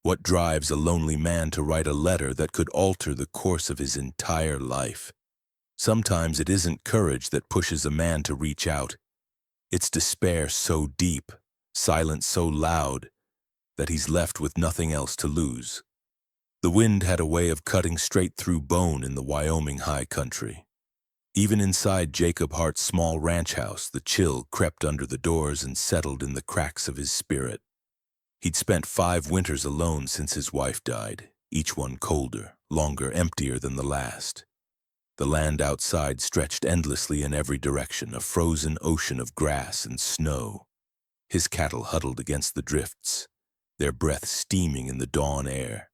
What drives a lonely man to write a letter that could alter the course of his entire life? Sometimes it isn't courage that pushes a man to reach out. It's despair so deep, silence so loud, that he's left with nothing else to lose. The wind had a way of cutting straight through bone in the Wyoming high country. Even inside Jacob Hart's small ranch house, the chill crept under the doors and settled in the cracks of his spirit. He'd spent 5 winters alone since his wife died, each one colder, longer, emptier than the last. The land outside stretched endlessly in every direction, a frozen ocean of grass and snow. His cattle huddled against the drifts, their breath steaming in the dawn air.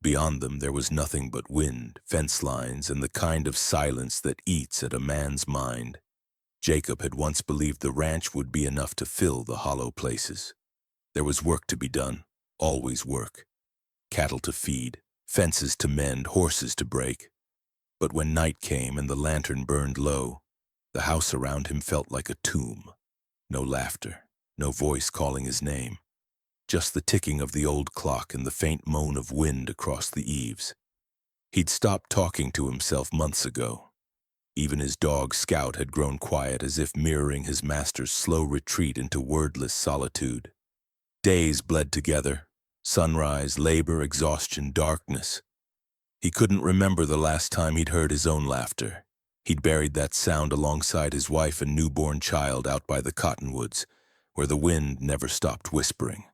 Beyond them there was nothing but wind, fence lines, and the kind of silence that eats at a man's mind. Jacob had once believed the ranch would be enough to fill the hollow places. There was work to be done, always work. Cattle to feed, fences to mend, horses to break. But when night came and the lantern burned low, the house around him felt like a tomb. No laughter, no voice calling his name. Just the ticking of the old clock and the faint moan of wind across the eaves. He'd stopped talking to himself months ago. Even his dog Scout had grown quiet, as if mirroring his master's slow retreat into wordless solitude. Days bled together, sunrise, labor, exhaustion, darkness. He couldn't remember the last time he'd heard his own laughter. He'd buried that sound alongside his wife and newborn child out by the cottonwoods, where the wind never stopped whispering.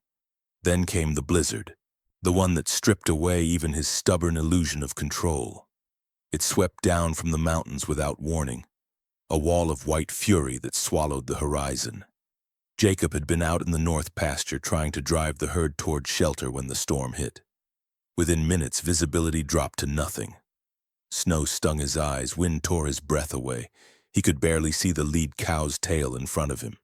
Then came the blizzard, the one that stripped away even his stubborn illusion of control. It swept down from the mountains without warning, a wall of white fury that swallowed the horizon. Jacob had been out in the north pasture trying to drive the herd toward shelter when the storm hit. Within minutes, visibility dropped to nothing. Snow stung his eyes, wind tore his breath away. He could barely see the lead cow's tail in front of him.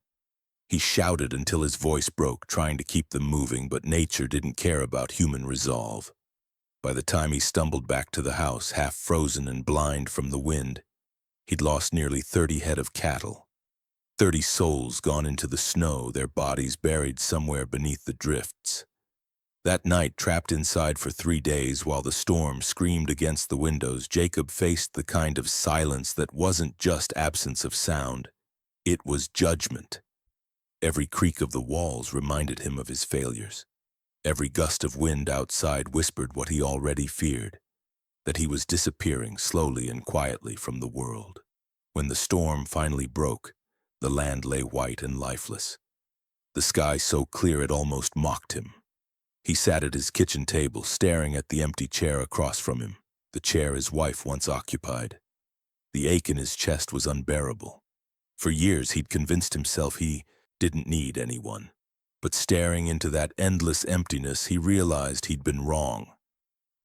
He shouted until his voice broke, trying to keep them moving, but nature didn't care about human resolve. By the time he stumbled back to the house, half frozen and blind from the wind, he'd lost nearly 30 head of cattle. 30 souls gone into the snow, their bodies buried somewhere beneath the drifts. That night, trapped inside for 3 days while the storm screamed against the windows, Jacob faced the kind of silence that wasn't just absence of sound. It was judgment. Every creak of the walls reminded him of his failures. Every gust of wind outside whispered what he already feared, that he was disappearing slowly and quietly from the world. When the storm finally broke, the land lay white and lifeless. The sky so clear it almost mocked him. He sat at his kitchen table, staring at the empty chair across from him, the chair his wife once occupied. The ache in his chest was unbearable. For years he'd convinced himself he didn't need anyone. But staring into that endless emptiness, he realized he'd been wrong.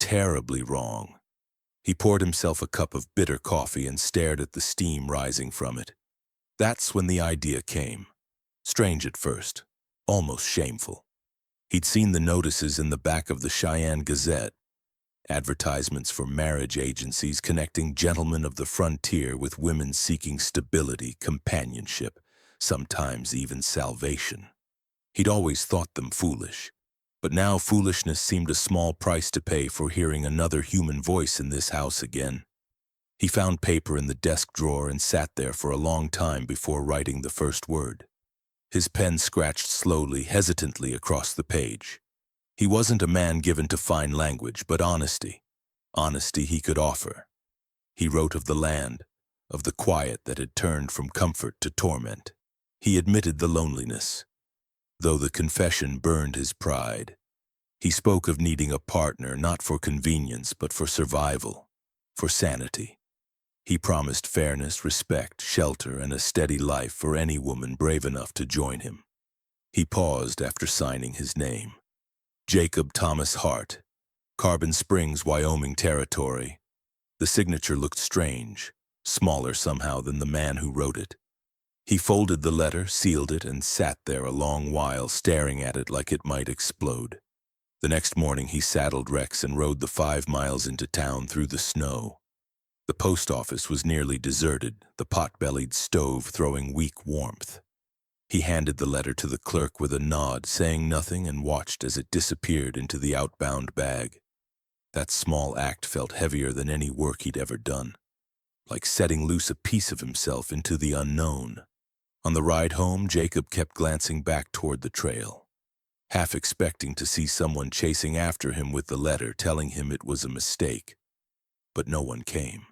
Terribly wrong. He poured himself a cup of bitter coffee and stared at the steam rising from it. That's when the idea came. Strange at first, almost shameful. He'd seen the notices in the back of the Cheyenne Gazette, advertisements for marriage agencies connecting gentlemen of the frontier with women seeking stability, companionship, sometimes even salvation. He'd always thought them foolish, but now foolishness seemed a small price to pay for hearing another human voice in this house again. He found paper in the desk drawer and sat there for a long time before writing the first word. His pen scratched slowly, hesitantly across the page. He wasn't a man given to fine language, but honesty. Honesty he could offer. He wrote of the land, of the quiet that had turned from comfort to torment. He admitted the loneliness, though the confession burned his pride. He spoke of needing a partner, not for convenience, but for survival, for sanity. He promised fairness, respect, shelter, and a steady life for any woman brave enough to join him. He paused after signing his name. Jacob Thomas Hart, Carbon Springs, Wyoming territory. The signature looked strange, smaller somehow than the man who wrote it. He folded the letter, sealed it, and sat there a long while, staring at it like it might explode. The next morning he saddled Rex and rode the 5 miles into town through the snow. The post office was nearly deserted, the pot-bellied stove throwing weak warmth. He handed the letter to the clerk with a nod, saying nothing, and watched as it disappeared into the outbound bag. That small act felt heavier than any work he'd ever done, like setting loose a piece of himself into the unknown. On the ride home, Jacob kept glancing back toward the trail, half expecting to see someone chasing after him with the letter, telling him it was a mistake. But no one came.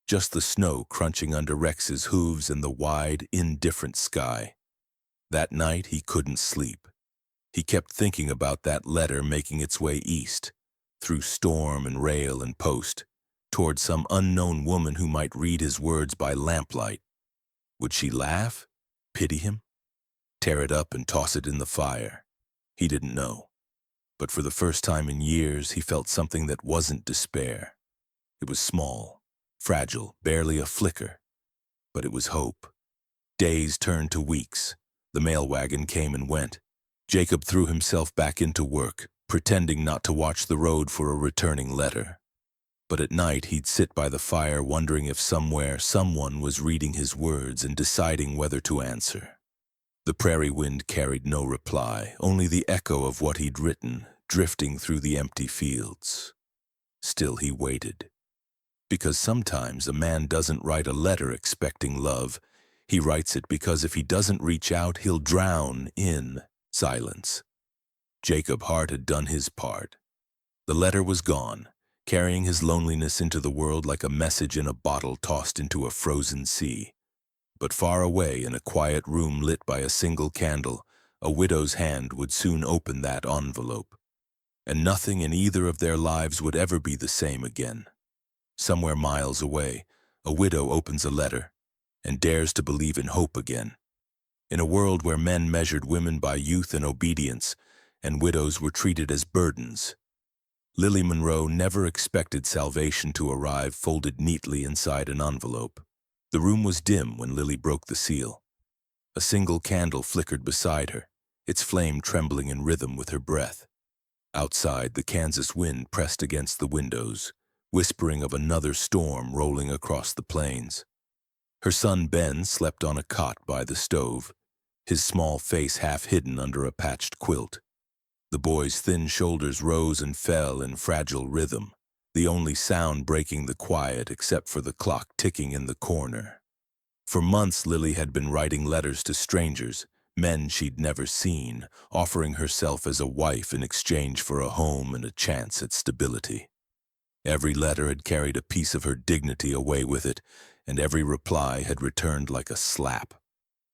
Just the snow crunching under Rex's hooves and the wide, indifferent sky. That night, he couldn't sleep. He kept thinking about that letter making its way east, through storm and rail and post, toward some unknown woman who might read his words by lamplight. Would she laugh? Pity him? Tear it up and toss it in the fire? He didn't know. But for the first time in years, he felt something that wasn't despair. It was small, fragile, barely a flicker. But it was hope. Days turned to weeks. The mail wagon came and went. Jacob threw himself back into work, pretending not to watch the road for a returning letter. But at night he'd sit by the fire wondering if somewhere someone was reading his words and deciding whether to answer. The prairie wind carried no reply, only the echo of what he'd written, drifting through the empty fields. Still he waited. Because sometimes a man doesn't write a letter expecting love. He writes it because if he doesn't reach out, he'll drown in silence. Jacob Hart had done his part. The letter was gone, carrying his loneliness into the world like a message in a bottle tossed into a frozen sea. But far away, in a quiet room lit by a single candle, a widow's hand would soon open that envelope. And nothing in either of their lives would ever be the same again. Somewhere miles away, a widow opens a letter and dares to believe in hope again. In a world where men measured women by youth and obedience, and widows were treated as burdens, Lily Monroe never expected salvation to arrive folded neatly inside an envelope. The room was dim when Lily broke the seal. A single candle flickered beside her, its flame trembling in rhythm with her breath. Outside, the Kansas wind pressed against the windows, whispering of another storm rolling across the plains. Her son Ben slept on a cot by the stove, his small face half hidden under a patched quilt. The boy's thin shoulders rose and fell in fragile rhythm, the only sound breaking the quiet except for the clock ticking in the corner. For months Lily had been writing letters to strangers, men she'd never seen, offering herself as a wife in exchange for a home and a chance at stability. Every letter had carried a piece of her dignity away with it, and every reply had returned like a slap.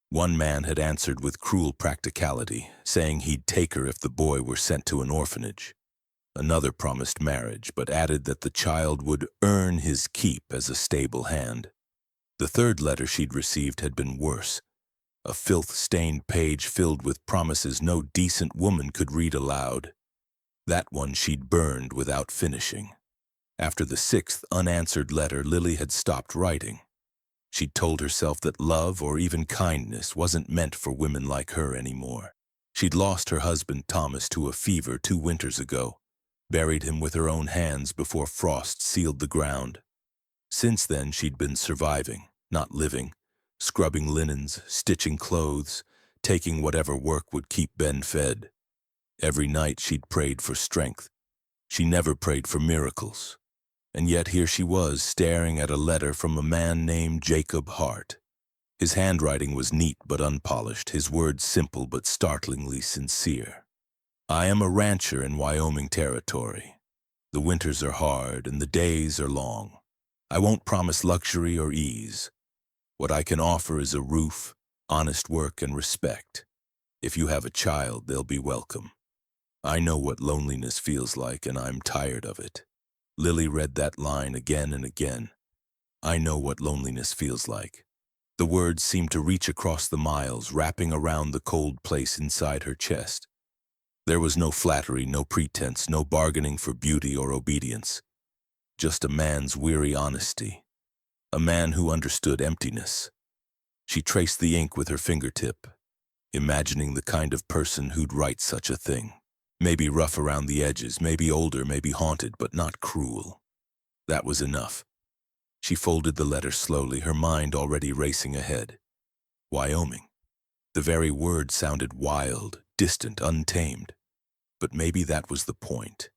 One man had answered with cruel practicality, saying he'd take her if the boy were sent to an orphanage. Another promised marriage, but added that the child would earn his keep as a stable hand. The third letter she'd received had been worse, a filth-stained page filled with promises no decent woman could read aloud. That one she'd burned without finishing. After the sixth unanswered letter, Lily had stopped writing. She'd told herself that love or even kindness wasn't meant for women like her anymore. She'd lost her husband Thomas to a fever 2 winters ago, buried him with her own hands before frost sealed the ground. Since then, she'd been surviving, not living, scrubbing linens, stitching clothes, taking whatever work would keep Ben fed. Every night she'd prayed for strength. She never prayed for miracles. And yet here she was, staring at a letter from a man named Jacob Hart. His handwriting was neat but unpolished, his words simple but startlingly sincere. I am a rancher in Wyoming territory. The winters are hard and the days are long. I won't promise luxury or ease. What I can offer is a roof, honest work, and respect. If you have a child, they'll be welcome. I know what loneliness feels like, and I'm tired of it. Lily read that line again and again. I know what loneliness feels like. The words seemed to reach across the miles, wrapping around the cold place inside her chest. There was no flattery, no pretense, no bargaining for beauty or obedience. Just a man's weary honesty. A man who understood emptiness. She traced the ink with her fingertip, imagining the kind of person who'd write such a thing. Maybe rough around the edges, maybe older, maybe haunted, but not cruel. That was enough. She folded the letter slowly, her mind already racing ahead. Wyoming. The very word sounded wild, distant, untamed. But maybe that was the point.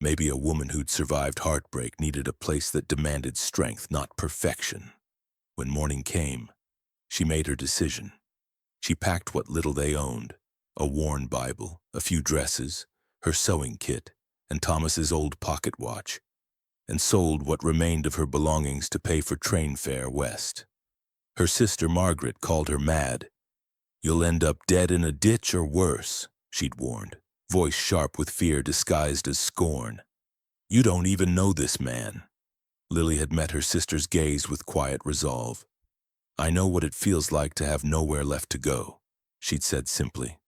Maybe a woman who'd survived heartbreak needed a place that demanded strength, not perfection. When morning came, she made her decision. She packed what little they owned, a worn Bible, a few dresses, her sewing kit, and Thomas's old pocket watch, and sold what remained of her belongings to pay for train fare west. Her sister Margaret called her mad. "You'll end up dead in a ditch or worse," she'd warned, voice sharp with fear disguised as scorn. "You don't even know this man." Lily had met her sister's gaze with quiet resolve. "I know what it feels like to have nowhere left to go," she'd said simply.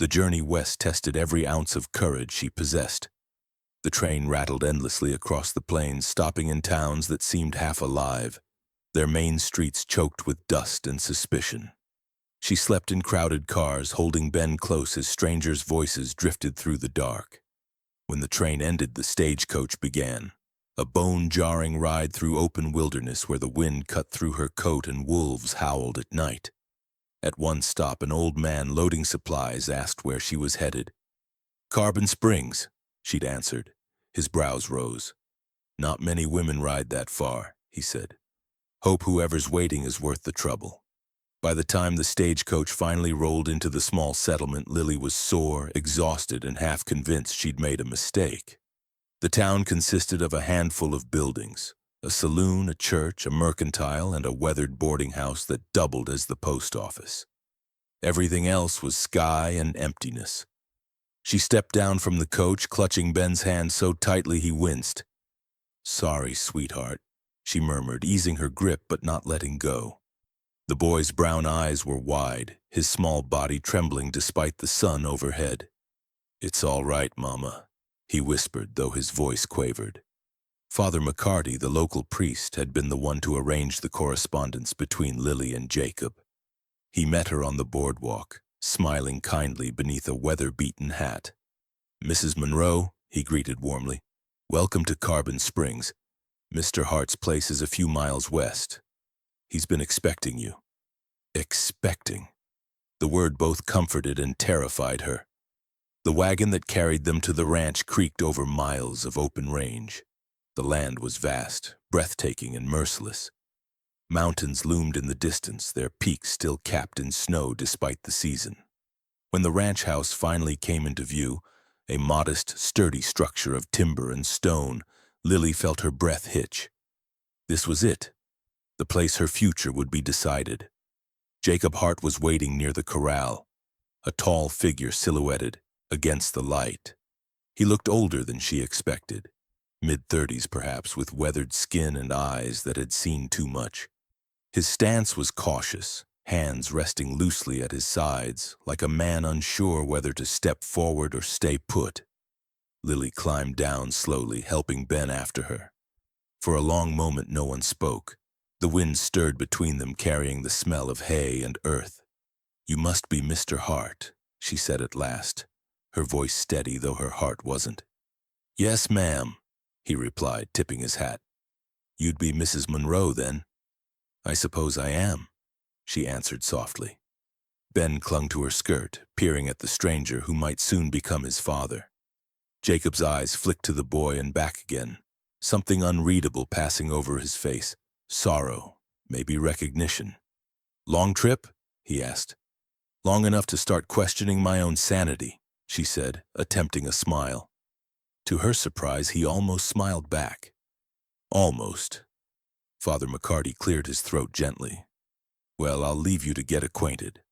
The journey west tested every ounce of courage she possessed. The train rattled endlessly across the plains, stopping in towns that seemed half alive, their main streets choked with dust and suspicion. She slept in crowded cars, holding Ben close as strangers' voices drifted through the dark. When the train ended, the stagecoach began, a bone-jarring ride through open wilderness where the wind cut through her coat and wolves howled at night. At one stop, an old man loading supplies asked where she was headed. "Carbon Springs," she'd answered. His brows rose. "Not many women ride that far," he said. "Hope whoever's waiting is worth the trouble." By the time the stagecoach finally rolled into the small settlement, Lily was sore, exhausted, and half convinced she'd made a mistake. The town consisted of a handful of buildings, a saloon, a church, a mercantile, and a weathered boarding house that doubled as the post office. Everything else was sky and emptiness. She stepped down from the coach, clutching Ben's hand so tightly he winced. "Sorry, sweetheart," she murmured, easing her grip but not letting go. The boy's brown eyes were wide, his small body trembling despite the sun overhead. "It's all right, Mama," he whispered, though his voice quavered. Father McCarty, the local priest, had been the one to arrange the correspondence between Lily and Jacob. He met her on the boardwalk, smiling kindly beneath a weather-beaten hat. "Mrs. Monroe," he greeted warmly, "welcome to Carbon Springs. Mr. Hart's place is a few miles west. He's been expecting you." Expecting. The word both comforted and terrified her. The wagon that carried them to the ranch creaked over miles of open range. The land was vast, breathtaking, and merciless. Mountains loomed in the distance, their peaks still capped in snow despite the season. When the ranch house finally came into view, a modest, sturdy structure of timber and stone, Lily felt her breath hitch. This was it, the place her future would be decided. Jacob Hart was waiting near the corral, a tall figure silhouetted against the light. He looked older than she expected, mid-30s perhaps, with weathered skin and eyes that had seen too much. His stance was cautious, hands resting loosely at his sides, like a man unsure whether to step forward or stay put. Lily climbed down slowly, helping Ben after her. For a long moment no one spoke. The wind stirred between them, carrying the smell of hay and earth. "You must be Mr. Hart," she said at last, her voice steady though her heart wasn't. "Yes, ma'am," he replied, tipping his hat. "You'd be Mrs. Monroe, then?" "I suppose I am," she answered softly. Ben clung to her skirt, peering at the stranger who might soon become his father. Jacob's eyes flicked to the boy and back again, something unreadable passing over his face. Sorrow, maybe recognition. "Long trip?" he asked. "Long enough to start questioning my own sanity," she said, attempting a smile. To her surprise, he almost smiled back. "Almost." Father McCarty cleared his throat gently. "Well, I'll leave you to get acquainted.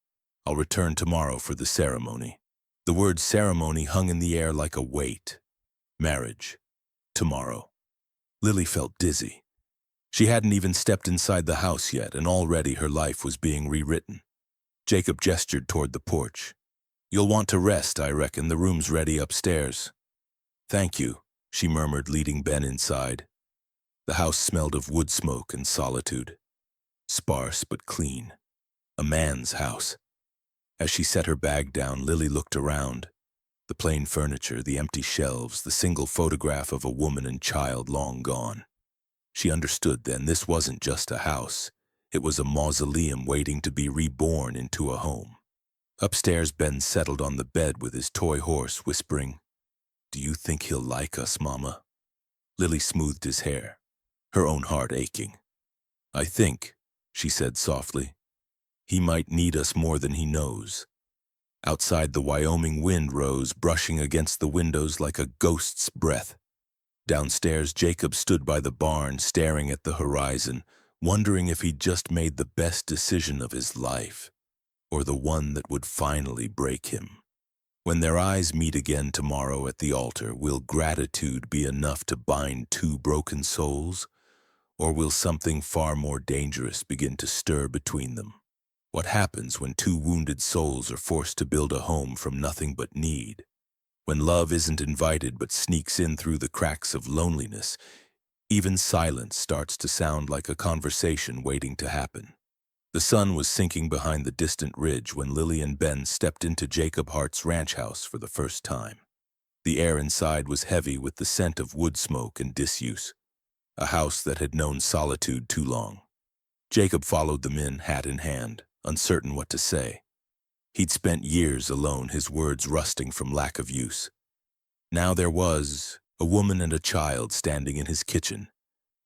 I'll return tomorrow for the ceremony." The word ceremony hung in the air like a weight. Marriage. Tomorrow. Lily felt dizzy. She hadn't even stepped inside the house yet, and already her life was being rewritten. Jacob gestured toward the porch. "You'll want to rest, I reckon. The room's ready upstairs." "Thank you," she murmured, leading Ben inside. The house smelled of wood smoke and solitude. Sparse but clean. A man's house. As she set her bag down, Lily looked around. The plain furniture, the empty shelves, the single photograph of a woman and child long gone. She understood then, this wasn't just a house. It was a mausoleum waiting to be reborn into a home. Upstairs, Ben settled on the bed with his toy horse, whispering, "Do you think he'll like us, Mama?" Lily smoothed his hair, her own heart aching. "I think," she said softly, "he might need us more than he knows." Outside, the Wyoming wind rose, brushing against the windows like a ghost's breath. Downstairs, Jacob stood by the barn, staring at the horizon, wondering if he'd just made the best decision of his life, or the one that would finally break him. When their eyes meet again tomorrow at the altar, will gratitude be enough to bind two broken souls, or will something far more dangerous begin to stir between them? What happens when two wounded souls are forced to build a home from nothing but need? When love isn't invited but sneaks in through the cracks of loneliness, even silence starts to sound like a conversation waiting to happen. The sun was sinking behind the distant ridge when Lily and Ben stepped into Jacob Hart's ranch house for the first time. The air inside was heavy with the scent of wood smoke and disuse, a house that had known solitude too long. Jacob followed them in, hat in hand, uncertain what to say. He'd spent years alone, his words rusting from lack of use. Now there was a woman and a child standing in his kitchen,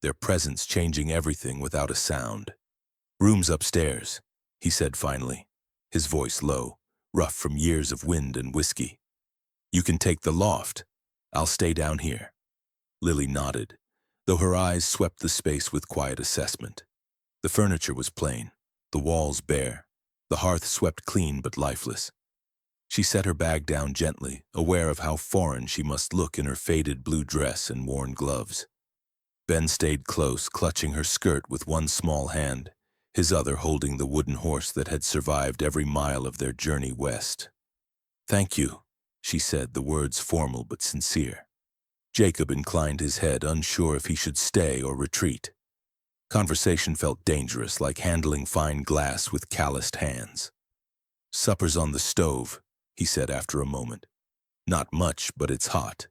their presence changing everything without a sound. "Room's upstairs," he said finally, his voice low, rough from years of wind and whiskey. "You can take the loft. I'll stay down here." Lily nodded, though her eyes swept the space with quiet assessment. The furniture was plain, the walls bare, the hearth swept clean but lifeless. She set her bag down gently, aware of how foreign she must look in her faded blue dress and worn gloves. Ben stayed close, clutching her skirt with one small hand, his other holding the wooden horse that had survived every mile of their journey west. "Thank you," she said, the words formal but sincere. Jacob inclined his head, unsure if he should stay or retreat. Conversation felt dangerous, like handling fine glass with calloused hands. "Supper's on the stove," he said after a moment. "Not much, but it's hot."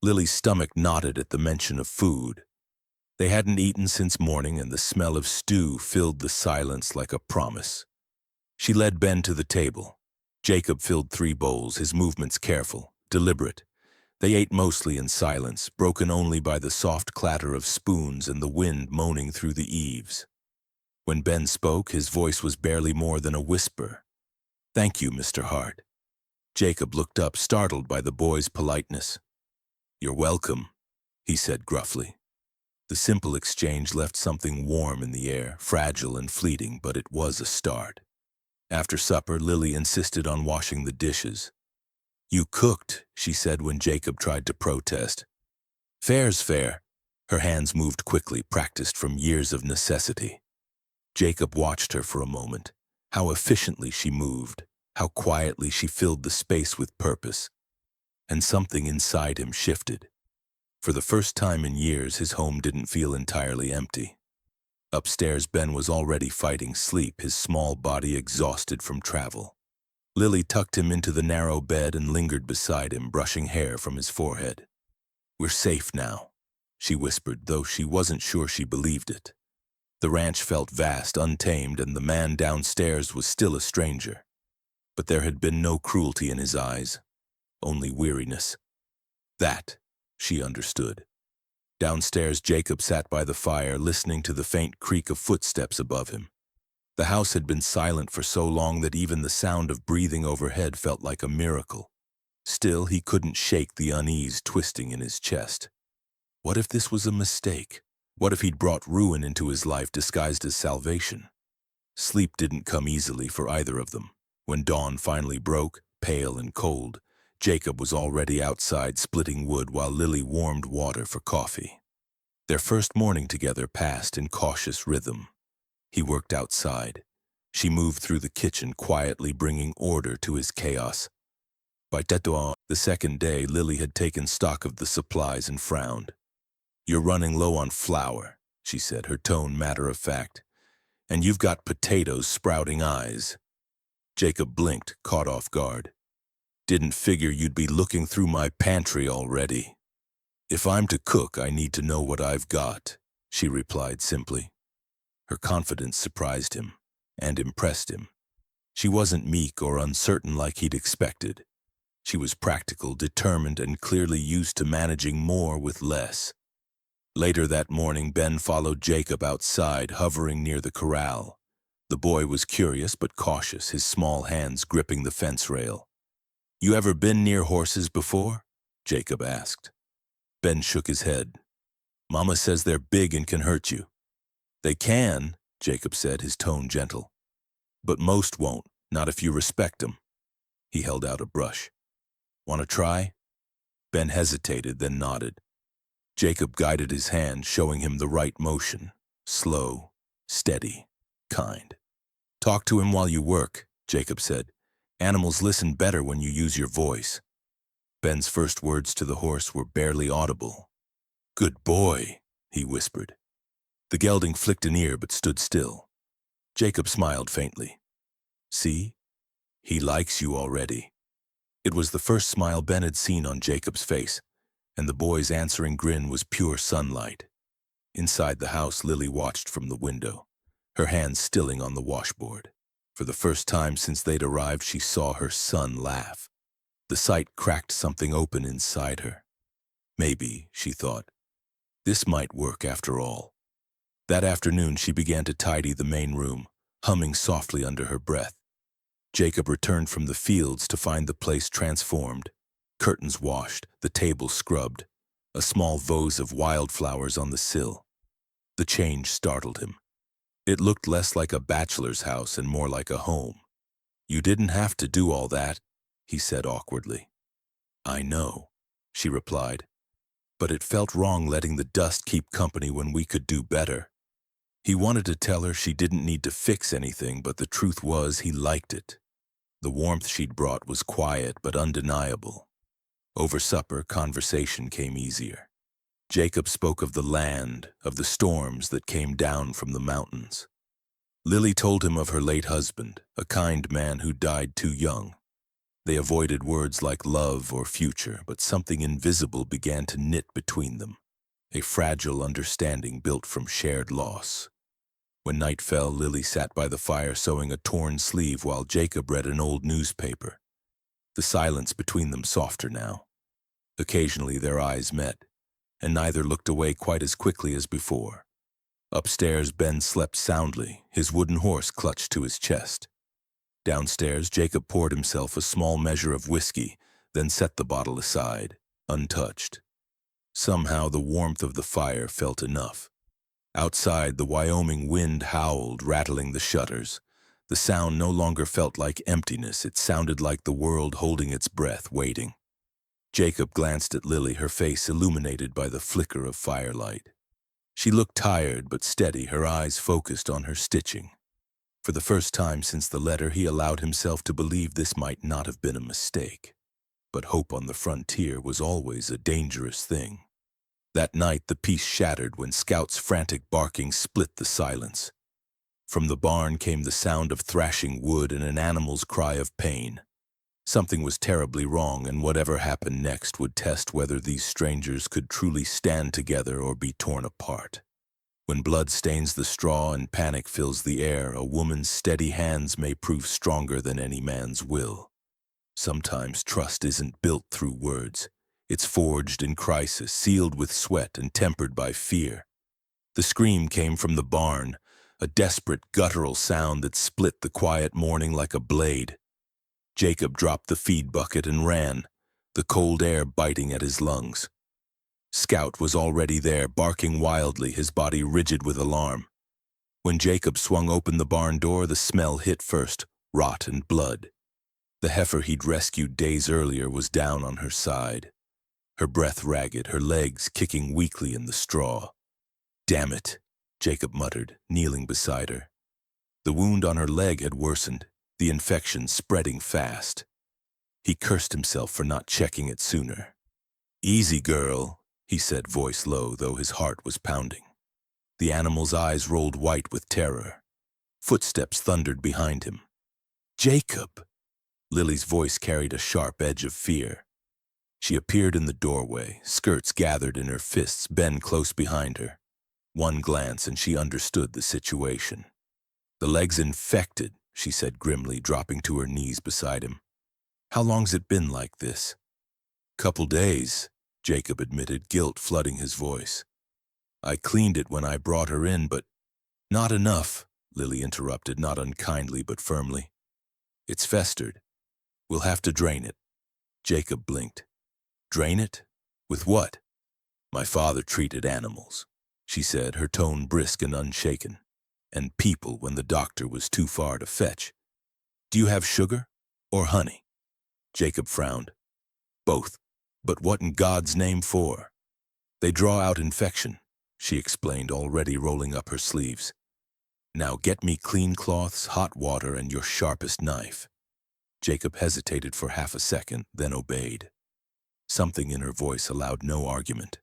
Lily's stomach knotted at the mention of food. They hadn't eaten since morning, and the smell of stew filled the silence like a promise. She led Ben to the table. Jacob filled 3 bowls, his movements careful, deliberate. They ate mostly in silence, broken only by the soft clatter of spoons and the wind moaning through the eaves. When Ben spoke, his voice was barely more than a whisper. "Thank you, Mr. Hart." Jacob looked up, startled by the boy's politeness. "You're welcome," he said gruffly. The simple exchange left something warm in the air, fragile and fleeting, but it was a start. After supper, Lily insisted on washing the dishes. "You cooked," she said when Jacob tried to protest. "Fair's fair." Her hands moved quickly, practiced from years of necessity. Jacob watched her for a moment. How efficiently she moved, how quietly she filled the space with purpose. And something inside him shifted. For the first time in years, his home didn't feel entirely empty. Upstairs, Ben was already fighting sleep, his small body exhausted from travel. Lily tucked him into the narrow bed and lingered beside him, brushing hair from his forehead. "We're safe now," she whispered, though she wasn't sure she believed it. The ranch felt vast, untamed, and the man downstairs was still a stranger. But there had been no cruelty in his eyes, only weariness. That, she understood. Downstairs, Jacob sat by the fire, listening to the faint creak of footsteps above him. The house had been silent for so long that even the sound of breathing overhead felt like a miracle. Still, he couldn't shake the unease twisting in his chest. What if this was a mistake? What if he'd brought ruin into his life disguised as salvation? Sleep didn't come easily for either of them. When dawn finally broke, pale and cold, Jacob was already outside splitting wood while Lily warmed water for coffee. Their first morning together passed in cautious rhythm. He worked outside. She moved through the kitchen, quietly bringing order to his chaos. By Tétouan, the second day, Lily had taken stock of the supplies and frowned. "You're running low on flour," she said, her tone matter-of-fact. "And you've got potatoes sprouting eyes." Jacob blinked, caught off guard. "Didn't figure you'd be looking through my pantry already." "If I'm to cook, I need to know what I've got," she replied simply. Her confidence surprised him and impressed him. She wasn't meek or uncertain like he'd expected. She was practical, determined, and clearly used to managing more with less. Later that morning, Ben followed Jacob outside, hovering near the corral. The boy was curious but cautious, his small hands gripping the fence rail. "You ever been near horses before?" Jacob asked. Ben shook his head. "Mama says they're big and can hurt you." "They can," Jacob said, his tone gentle. "But most won't, not if you respect them." He held out a brush. "Want to try?" Ben hesitated, then nodded. Jacob guided his hand, showing him the right motion. Slow, steady, kind. "Talk to him while you work," Jacob said. "Animals listen better when you use your voice." Ben's first words to the horse were barely audible. "Good boy," he whispered. The gelding flicked an ear but stood still. Jacob smiled faintly. "See? He likes you already." It was the first smile Ben had seen on Jacob's face, and the boy's answering grin was pure sunlight. Inside the house, Lily watched from the window, her hands stilling on the washboard. For the first time since they'd arrived, she saw her son laugh. The sight cracked something open inside her. Maybe, she thought, this might work after all. That afternoon, she began to tidy the main room, humming softly under her breath. Jacob returned from the fields to find the place transformed. Curtains washed, the table scrubbed, a small vase of wildflowers on the sill. The change startled him. It looked less like a bachelor's house and more like a home. "You didn't have to do all that," he said awkwardly. "I know," she replied, "but it felt wrong letting the dust keep company when we could do better." He wanted to tell her she didn't need to fix anything, but the truth was he liked it. The warmth she'd brought was quiet but undeniable. Over supper, conversation came easier. Jacob spoke of the land, of the storms that came down from the mountains. Lily told him of her late husband, a kind man who died too young. They avoided words like love or future, but something invisible began to knit between them, a fragile understanding built from shared loss. When night fell, Lily sat by the fire sewing a torn sleeve while Jacob read an old newspaper. The silence between them softer now. Occasionally their eyes met, and neither looked away quite as quickly as before. Upstairs, Ben slept soundly, his wooden horse clutched to his chest. Downstairs, Jacob poured himself a small measure of whiskey, then set the bottle aside, untouched. Somehow the warmth of the fire felt enough. Outside, the Wyoming wind howled, rattling the shutters. The sound no longer felt like emptiness, it sounded like the world holding its breath, waiting. Jacob glanced at Lily, her face illuminated by the flicker of firelight. She looked tired but steady, her eyes focused on her stitching. For the first time since the letter, he allowed himself to believe this might not have been a mistake. But hope on the frontier was always a dangerous thing. That night, the peace shattered when Scout's frantic barking split the silence. From the barn came the sound of thrashing wood and an animal's cry of pain. Something was terribly wrong, and whatever happened next would test whether these strangers could truly stand together or be torn apart. When blood stains the straw and panic fills the air, a woman's steady hands may prove stronger than any man's will. Sometimes trust isn't built through words. It's forged in crisis, sealed with sweat and tempered by fear. The scream came from the barn, a desperate guttural sound that split the quiet morning like a blade. Jacob dropped the feed bucket and ran, the cold air biting at his lungs. Scout was already there, barking wildly, his body rigid with alarm. When Jacob swung open the barn door, the smell hit first, rot and blood. The heifer he'd rescued days earlier was down on her side, her breath ragged, her legs kicking weakly in the straw. "Damn it," Jacob muttered, kneeling beside her. The wound on her leg had worsened, the infection spreading fast. He cursed himself for not checking it sooner. "Easy, girl," he said, voice low, though his heart was pounding. The animal's eyes rolled white with terror. Footsteps thundered behind him. "Jacob!" Lily's voice carried a sharp edge of fear. She appeared in the doorway, skirts gathered in her fists, Ben close behind her. One glance and she understood the situation. "The leg's infected," she said grimly, dropping to her knees beside him. "How long's it been like this?" "Couple days," Jacob admitted, guilt flooding his voice. "I cleaned it when I brought her in, but—" "Not enough," Lily interrupted, not unkindly but firmly. "It's festered. We'll have to drain it." Jacob blinked. "Drain it? With what?" "My father treated animals," she said, her tone brisk and unshaken, "and people when the doctor was too far to fetch. Do you have sugar or honey?" Jacob frowned. "Both. But what in God's name for?" "They draw out infection," she explained, already rolling up her sleeves. "Now get me clean cloths, hot water, and your sharpest knife." Jacob hesitated for half a second, then obeyed. Something in her voice allowed no argument.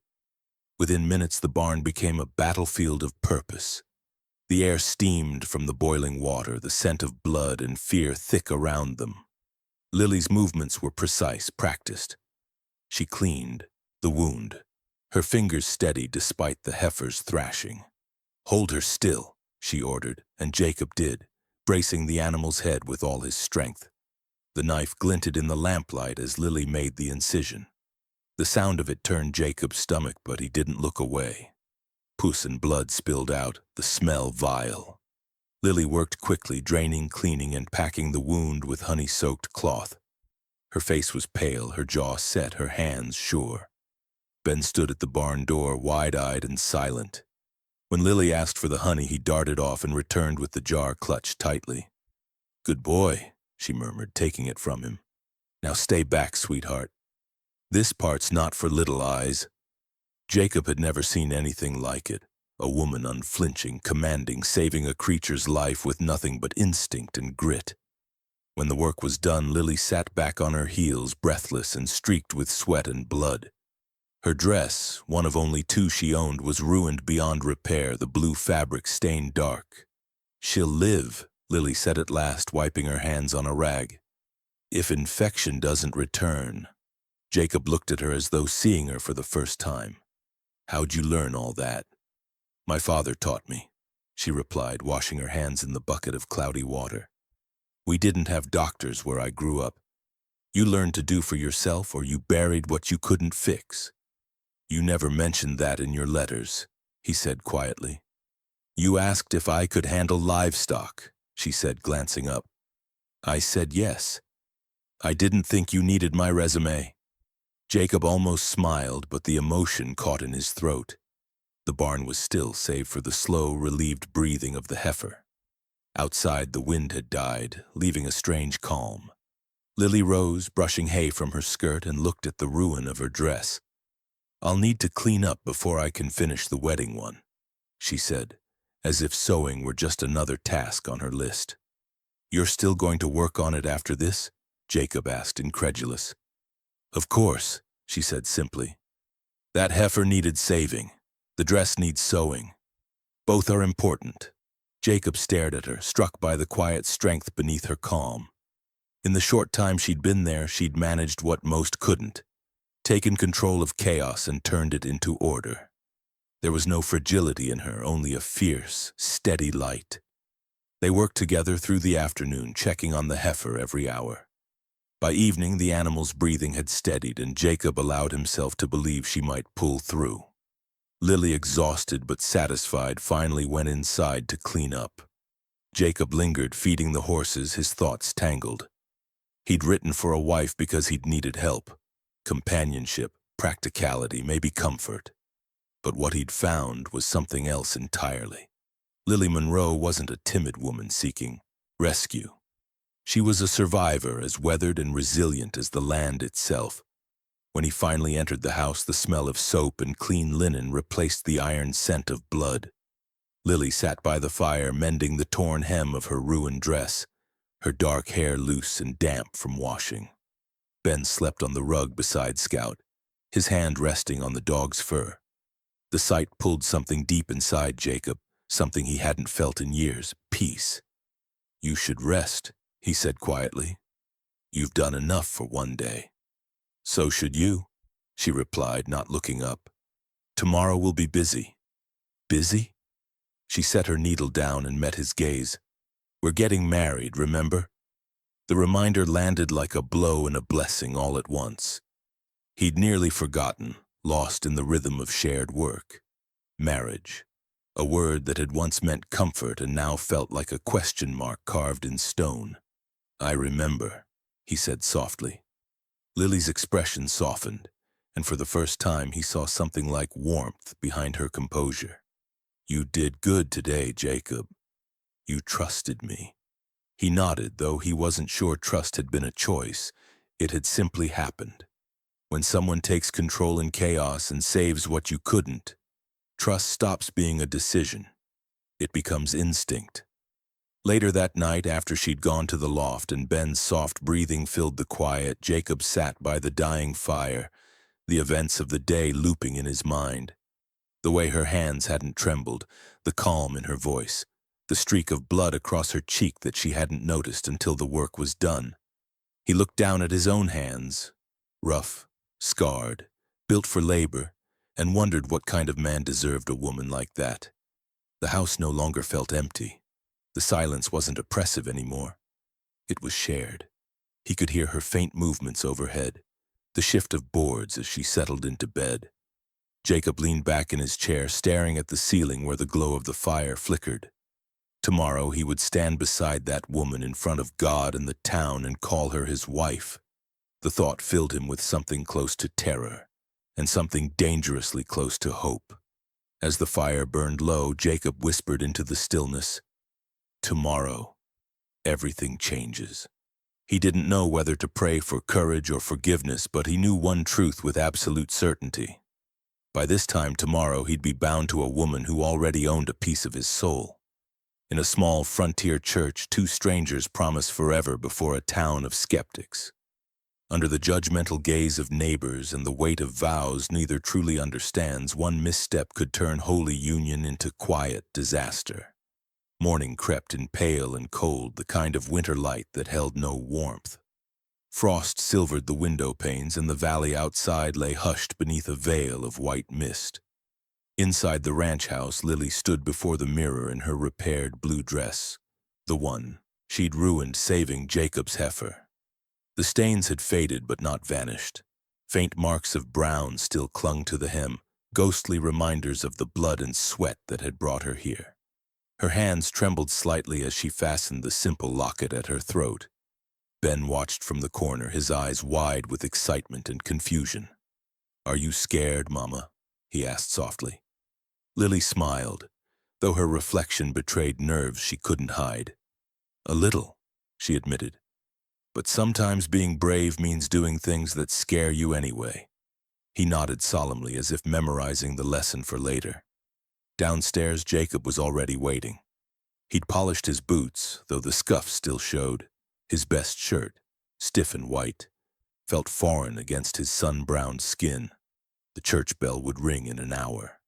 Within minutes the barn became a battlefield of purpose. The air steamed from the boiling water, the scent of blood and fear thick around them. Lily's movements were precise, practiced. She cleaned the wound, her fingers steady despite the heifer's thrashing. "Hold her still," she ordered, and Jacob did, bracing the animal's head with all his strength. The knife glinted in the lamplight as Lily made the incision. The sound of it turned Jacob's stomach, but he didn't look away. Pus and blood spilled out, the smell vile. Lily worked quickly, draining, cleaning, and packing the wound with honey-soaked cloth. Her face was pale, her jaw set, her hands sure. Ben stood at the barn door, wide-eyed and silent. When Lily asked for the honey, he darted off and returned with the jar clutched tightly. "Good boy," she murmured, taking it from him. "Now stay back, sweetheart. This part's not for little eyes." Jacob had never seen anything like it. A woman unflinching, commanding, saving a creature's life with nothing but instinct and grit. When the work was done, Lily sat back on her heels, breathless and streaked with sweat and blood. Her dress, one of only two she owned, was ruined beyond repair, the blue fabric stained dark. "She'll live," Lily said at last, wiping her hands on a rag. "If infection doesn't return." Jacob looked at her as though seeing her for the first time. "How'd you learn all that?" "My father taught me," she replied, washing her hands in the bucket of cloudy water. "We didn't have doctors where I grew up. You learned to do for yourself, or you buried what you couldn't fix." "You never mentioned that in your letters," he said quietly. "You asked if I could handle livestock," she said, glancing up. "I said yes. I didn't think you needed my resume." Jacob almost smiled, but the emotion caught in his throat. The barn was still, save for the slow, relieved breathing of the heifer. Outside, the wind had died, leaving a strange calm. Lily rose, brushing hay from her skirt, and looked at the ruin of her dress. "I'll need to clean up before I can finish the wedding one," she said, as if sewing were just another task on her list. "You're still going to work on it after this?" Jacob asked, incredulous. "Of course," she said simply. "That heifer needed saving. The dress needs sewing. Both are important." Jacob stared at her, struck by the quiet strength beneath her calm. In the short time she'd been there, she'd managed what most couldn't, taken control of chaos and turned it into order. There was no fragility in her, only a fierce, steady light. They worked together through the afternoon, checking on the heifer every hour. By evening, the animal's breathing had steadied, and Jacob allowed himself to believe she might pull through. Lily, exhausted but satisfied, finally went inside to clean up. Jacob lingered, feeding the horses, his thoughts tangled. He'd written for a wife because he'd needed help. Companionship, practicality, maybe comfort. But what he'd found was something else entirely. Lily Monroe wasn't a timid woman seeking rescue. She was a survivor, as weathered and resilient as the land itself. When he finally entered the house, the smell of soap and clean linen replaced the iron scent of blood. Lily sat by the fire, mending the torn hem of her ruined dress, her dark hair loose and damp from washing. Ben slept on the rug beside Scout, his hand resting on the dog's fur. The sight pulled something deep inside Jacob, something he hadn't felt in years: peace. "You should rest," he said quietly. "You've done enough for one day." "So should you," she replied, not looking up. "Tomorrow will be busy." Busy? She set her needle down and met his gaze. We're getting married, remember? The reminder landed like a blow and a blessing all at once. He'd nearly forgotten, lost in the rhythm of shared work. Marriage. A word that had once meant comfort and now felt like a question mark carved in stone. I remember, he said softly. Lily's expression softened, and for the first time he saw something like warmth behind her composure. You did good today, Jacob. You trusted me. He nodded, though he wasn't sure trust had been a choice. It had simply happened. When someone takes control in chaos and saves what you couldn't, trust stops being a decision. It becomes instinct. Later that night, after she'd gone to the loft and Ben's soft breathing filled the quiet, Jacob sat by the dying fire, the events of the day looping in his mind. The way her hands hadn't trembled, the calm in her voice, the streak of blood across her cheek that she hadn't noticed until the work was done. He looked down at his own hands, rough, scarred, built for labor, and wondered what kind of man deserved a woman like that. The house no longer felt empty. The silence wasn't oppressive anymore. It was shared. He could hear her faint movements overhead, the shift of boards as she settled into bed. Jacob leaned back in his chair, staring at the ceiling where the glow of the fire flickered. Tomorrow he would stand beside that woman in front of God and the town and call her his wife. The thought filled him with something close to terror, and something dangerously close to hope. As the fire burned low, Jacob whispered into the stillness, "Tomorrow, everything changes." He didn't know whether to pray for courage or forgiveness, but he knew one truth with absolute certainty. By this time tomorrow, he'd be bound to a woman who already owned a piece of his soul. In a small frontier church, two strangers promise forever before a town of skeptics. Under the judgmental gaze of neighbors and the weight of vows neither truly understands, one misstep could turn holy union into quiet disaster. Morning crept in pale and cold, the kind of winter light that held no warmth. Frost silvered the window panes, and the valley outside lay hushed beneath a veil of white mist. Inside the ranch house, Lily stood before the mirror in her repaired blue dress, the one she'd ruined saving Jacob's heifer. The stains had faded but not vanished. Faint marks of brown still clung to the hem, ghostly reminders of the blood and sweat that had brought her here. Her hands trembled slightly as she fastened the simple locket at her throat. Ben watched from the corner, his eyes wide with excitement and confusion. "Are you scared, Mama?" he asked softly. Lily smiled, though her reflection betrayed nerves she couldn't hide. "A little," she admitted. "But sometimes being brave means doing things that scare you anyway." He nodded solemnly as if memorizing the lesson for later. Downstairs, Jacob was already waiting. He'd polished his boots, though the scuffs still showed. His best shirt, stiff and white, felt foreign against his sun-browned skin. The church bell would ring in an hour.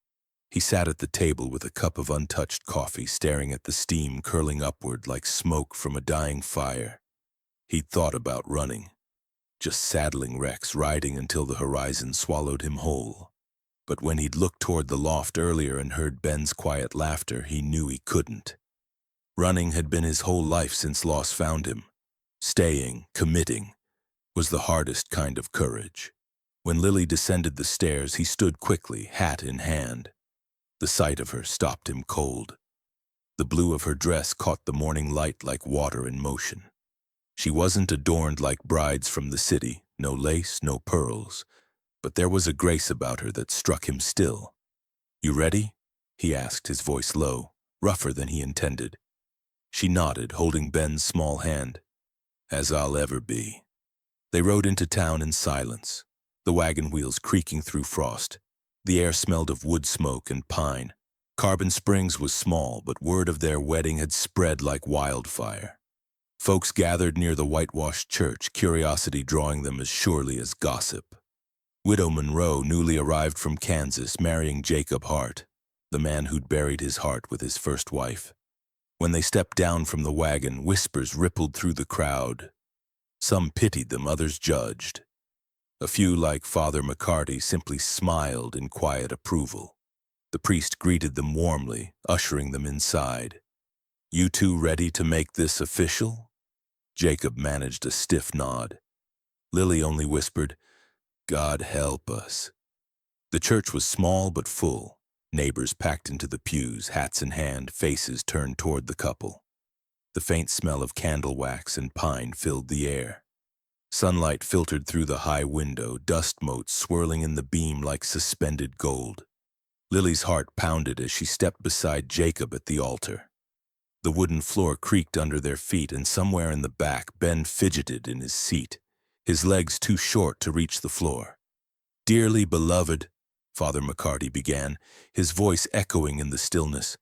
He sat at the table with a cup of untouched coffee, staring at the steam curling upward like smoke from a dying fire. He'd thought about running, just saddling Rex, riding until the horizon swallowed him whole. But when he'd looked toward the loft earlier and heard Ben's quiet laughter, he knew he couldn't. Running had been his whole life since loss found him. Staying, committing, was the hardest kind of courage. When Lily descended the stairs, he stood quickly, hat in hand. The sight of her stopped him cold. The blue of her dress caught the morning light like water in motion. She wasn't adorned like brides from the city, no lace, no pearls, but there was a grace about her that struck him still. "You ready?" he asked, his voice low, rougher than he intended. She nodded, holding Ben's small hand. "As I'll ever be." They rode into town in silence, the wagon wheels creaking through frost. The air smelled of wood smoke and pine. Carbon Springs was small, but word of their wedding had spread like wildfire. Folks gathered near the whitewashed church, curiosity drawing them as surely as gossip. Widow Monroe, newly arrived from Kansas, marrying Jacob Hart, the man who'd buried his heart with his first wife. When they stepped down from the wagon, whispers rippled through the crowd. Some pitied them, others judged. A few, like Father McCarty, simply smiled in quiet approval. The priest greeted them warmly, ushering them inside. "You two ready to make this official?" Jacob managed a stiff nod. Lily only whispered, "God help us." The church was small but full. Neighbors packed into the pews, hats in hand, faces turned toward the couple. The faint smell of candle wax and pine filled the air. Sunlight filtered through the high window, dust motes swirling in the beam like suspended gold. Lily's heart pounded as she stepped beside Jacob at the altar. The wooden floor creaked under their feet, and somewhere in the back, Ben fidgeted in his seat, his legs too short to reach the floor. "Dearly beloved," Father McCarty began, his voice echoing in the stillness,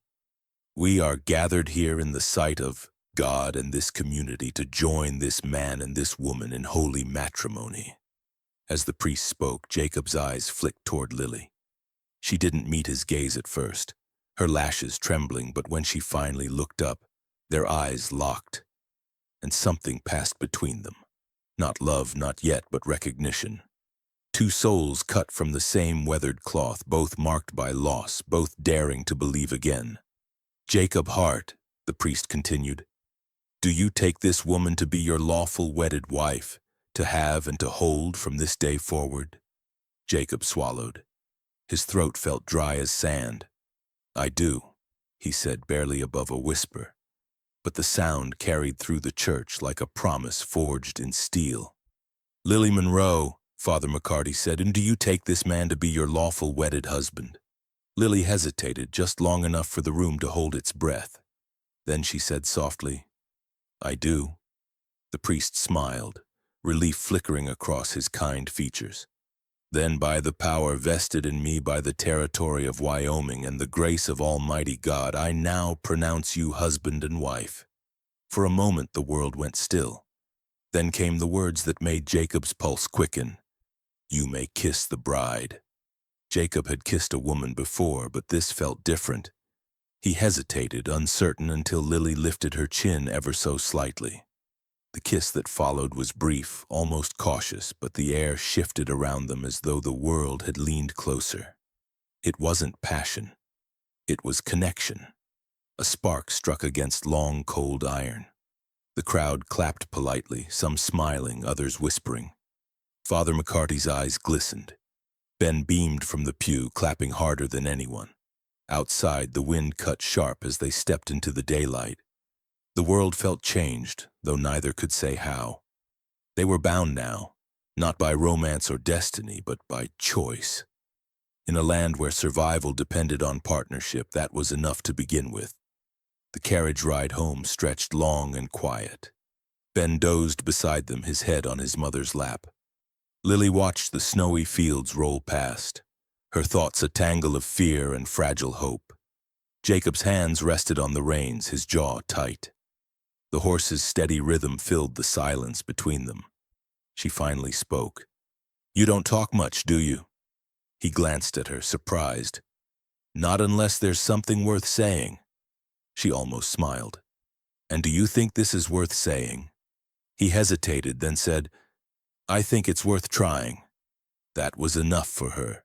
"we are gathered here in the sight of God and this community to join this man and this woman in holy matrimony." As the priest spoke, Jacob's eyes flicked toward Lily. She didn't meet his gaze at first, her lashes trembling, but when she finally looked up, their eyes locked, and something passed between them. Not love, not yet, but recognition. Two souls cut from the same weathered cloth, both marked by loss, both daring to believe again. "Jacob Hart," the priest continued, "do you take this woman to be your lawful wedded wife, to have and to hold from this day forward?" Jacob swallowed. His throat felt dry as sand. "I do," he said, barely above a whisper, but the sound carried through the church like a promise forged in steel. "Lily Monroe," Father McCarty said, "and do you take this man to be your lawful wedded husband?" Lily hesitated just long enough for the room to hold its breath. Then she said softly, "I do." The priest smiled, relief flickering across his kind features. "Then by the power vested in me by the territory of Wyoming and the grace of Almighty God, I now pronounce you husband and wife." For a moment the world went still. Then came the words that made Jacob's pulse quicken. "You may kiss the bride." Jacob had kissed a woman before, but this felt different. He hesitated, uncertain, until Lily lifted her chin ever so slightly. The kiss that followed was brief, almost cautious, but the air shifted around them as though the world had leaned closer. It wasn't passion. It was connection. A spark struck against long, cold iron. The crowd clapped politely, some smiling, others whispering. Father McCarty's eyes glistened. Ben beamed from the pew, clapping harder than anyone. Outside, the wind cut sharp as they stepped into the daylight. The world felt changed, though neither could say how. They were bound now, not by romance or destiny, but by choice. In a land where survival depended on partnership, that was enough to begin with. The carriage ride home stretched long and quiet. Ben dozed beside them, his head on his mother's lap. Lily watched the snowy fields roll past, her thoughts a tangle of fear and fragile hope. Jacob's hands rested on the reins, his jaw tight. The horse's steady rhythm filled the silence between them. She finally spoke. "You don't talk much, do you?" He glanced at her, surprised. "Not unless there's something worth saying." She almost smiled. "And do you think this is worth saying?" He hesitated, then said, "I think it's worth trying." That was enough for her.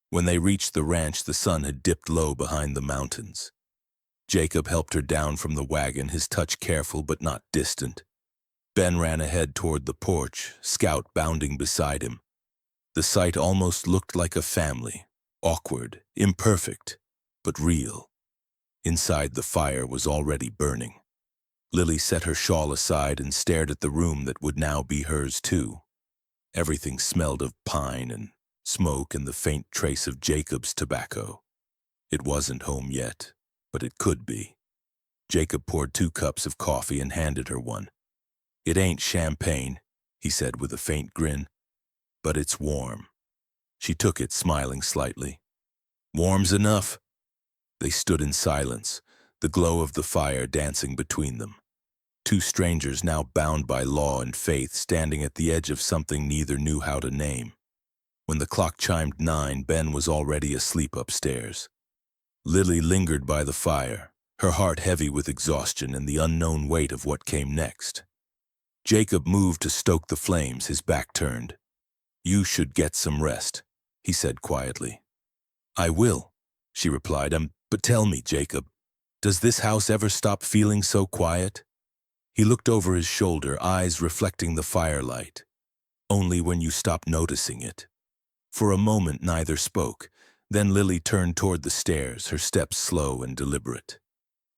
When they reached the ranch, the sun had dipped low behind the mountains. Jacob helped her down from the wagon, his touch careful but not distant. Ben ran ahead toward the porch, Scout bounding beside him. The sight almost looked like a family, awkward, imperfect, but real. Inside, the fire was already burning. Lily set her shawl aside and stared at the room that would now be hers too. Everything smelled of pine and smoke and the faint trace of Jacob's tobacco. It wasn't home yet, but it could be. Jacob poured 2 cups of coffee and handed her one. "It ain't champagne," he said with a faint grin, "but it's warm." She took it, smiling slightly. "Warm's enough." They stood in silence, the glow of the fire dancing between them. Two strangers now bound by law and faith, standing at the edge of something neither knew how to name. When the clock chimed 9, Ben was already asleep upstairs. Lily lingered by the fire, her heart heavy with exhaustion and the unknown weight of what came next. Jacob moved to stoke the flames, his back turned. "You should get some rest," he said quietly. "I will," she replied. But tell me, Jacob, does this house ever stop feeling so quiet?" He looked over his shoulder, eyes reflecting the firelight. "Only when you stop noticing it." For a moment neither spoke. Then Lily turned toward the stairs, her steps slow and deliberate.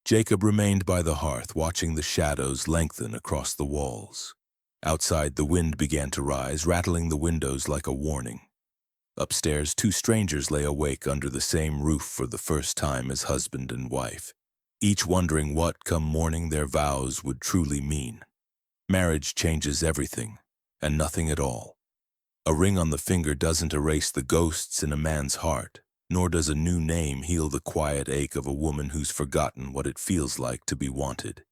Jacob remained by the hearth, watching the shadows lengthen across the walls. Outside, the wind began to rise, rattling the windows like a warning. Upstairs, two strangers lay awake under the same roof for the first time as husband and wife, each wondering what, come morning, their vows would truly mean. Marriage changes everything, and nothing at all. A ring on the finger doesn't erase the ghosts in a man's heart, nor does a new name heal the quiet ache of a woman who's forgotten what it feels like to be wanted.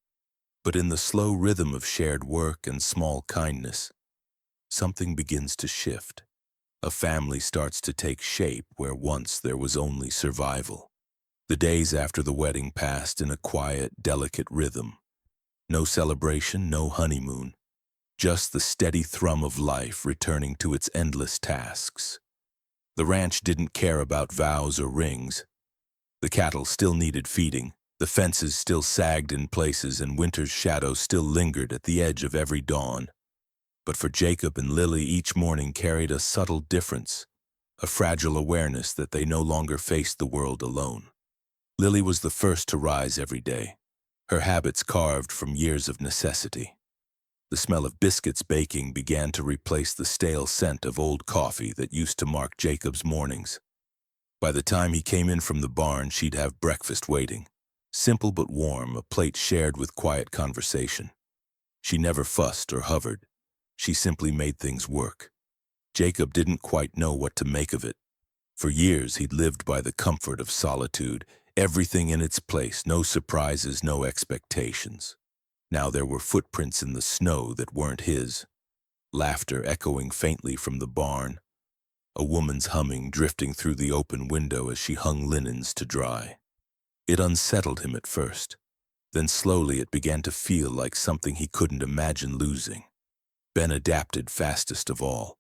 But in the slow rhythm of shared work and small kindness, something begins to shift. A family starts to take shape where once there was only survival. The days after the wedding passed in a quiet, delicate rhythm. No celebration, no honeymoon. Just the steady thrum of life returning to its endless tasks. The ranch didn't care about vows or rings. The cattle still needed feeding, the fences still sagged in places, and winter's shadow still lingered at the edge of every dawn. But for Jacob and Lily, each morning carried a subtle difference, a fragile awareness that they no longer faced the world alone. Lily was the first to rise every day, her habits carved from years of necessity. The smell of biscuits baking began to replace the stale scent of old coffee that used to mark Jacob's mornings. By the time he came in from the barn, she'd have breakfast waiting. Simple but warm, a plate shared with quiet conversation. She never fussed or hovered. She simply made things work. Jacob didn't quite know what to make of it. For years, he'd lived by the comfort of solitude, everything in its place, no surprises, no expectations. Now there were footprints in the snow that weren't his, laughter echoing faintly from the barn, a woman's humming drifting through the open window as she hung linens to dry. It unsettled him at first. Then slowly it began to feel like something he couldn't imagine losing. Ben adapted fastest of all.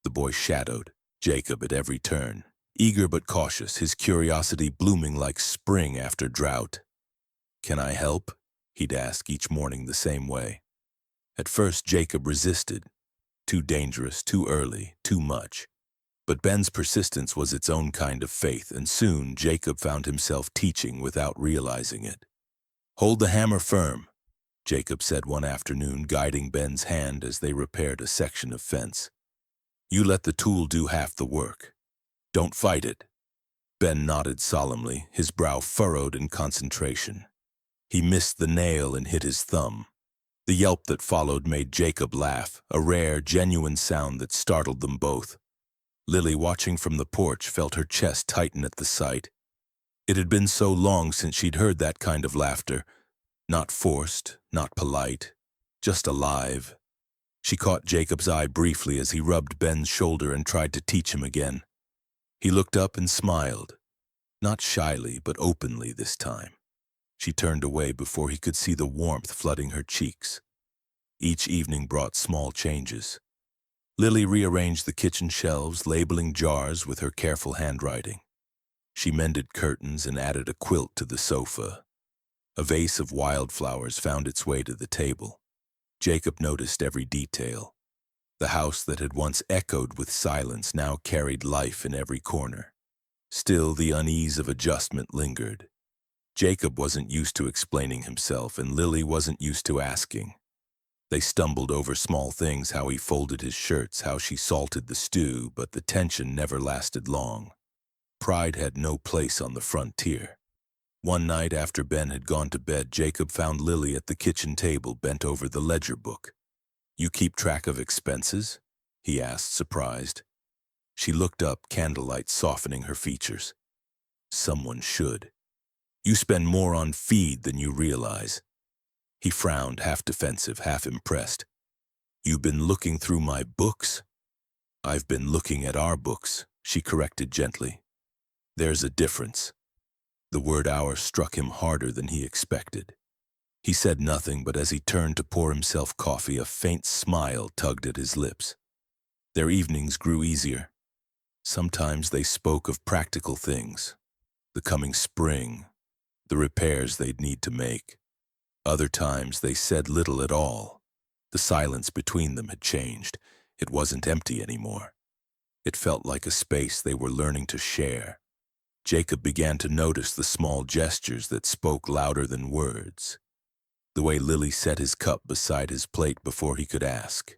The boy shadowed Jacob at every turn, eager but cautious, his curiosity blooming like spring after drought. "Can I help?" he'd ask each morning the same way. At first, Jacob resisted. Too dangerous, too early, too much. But Ben's persistence was its own kind of faith, and soon Jacob found himself teaching without realizing it. "Hold the hammer firm," Jacob said one afternoon, guiding Ben's hand as they repaired a section of fence. "You let the tool do half the work. Don't fight it." Ben nodded solemnly, his brow furrowed in concentration. He missed the nail and hit his thumb. The yelp that followed made Jacob laugh, a rare, genuine sound that startled them both. Lily, watching from the porch, felt her chest tighten at the sight. It had been so long since she'd heard that kind of laughter. Not forced, not polite, just alive. She caught Jacob's eye briefly as he rubbed Ben's shoulder and tried to teach him again. He looked up and smiled, not shyly, but openly this time. She turned away before he could see the warmth flooding her cheeks. Each evening brought small changes. Lily rearranged the kitchen shelves, labeling jars with her careful handwriting. She mended curtains and added a quilt to the sofa. A vase of wildflowers found its way to the table. Jacob noticed every detail. The house that had once echoed with silence now carried life in every corner. Still, the unease of adjustment lingered. Jacob wasn't used to explaining himself, and Lily wasn't used to asking. They stumbled over small things, how he folded his shirts, how she salted the stew, but the tension never lasted long. Pride had no place on the frontier. One night after Ben had gone to bed, Jacob found Lily at the kitchen table, bent over the ledger book. "You keep track of expenses?" he asked, surprised. She looked up, candlelight softening her features. "Someone should. You spend more on feed than you realize." He frowned, half defensive, half impressed. "You've been looking through my books?" "I've been looking at our books," she corrected gently. "There's a difference." The word hour struck him harder than he expected. He said nothing, but as he turned to pour himself coffee, a faint smile tugged at his lips. Their evenings grew easier. Sometimes they spoke of practical things. the coming spring, the repairs they'd need to make. Other times they said little at all. The silence between them had changed. It wasn't empty anymore. It felt like a space they were learning to share. Jacob began to notice the small gestures that spoke louder than words. The way Lily set his cup beside his plate before he could ask.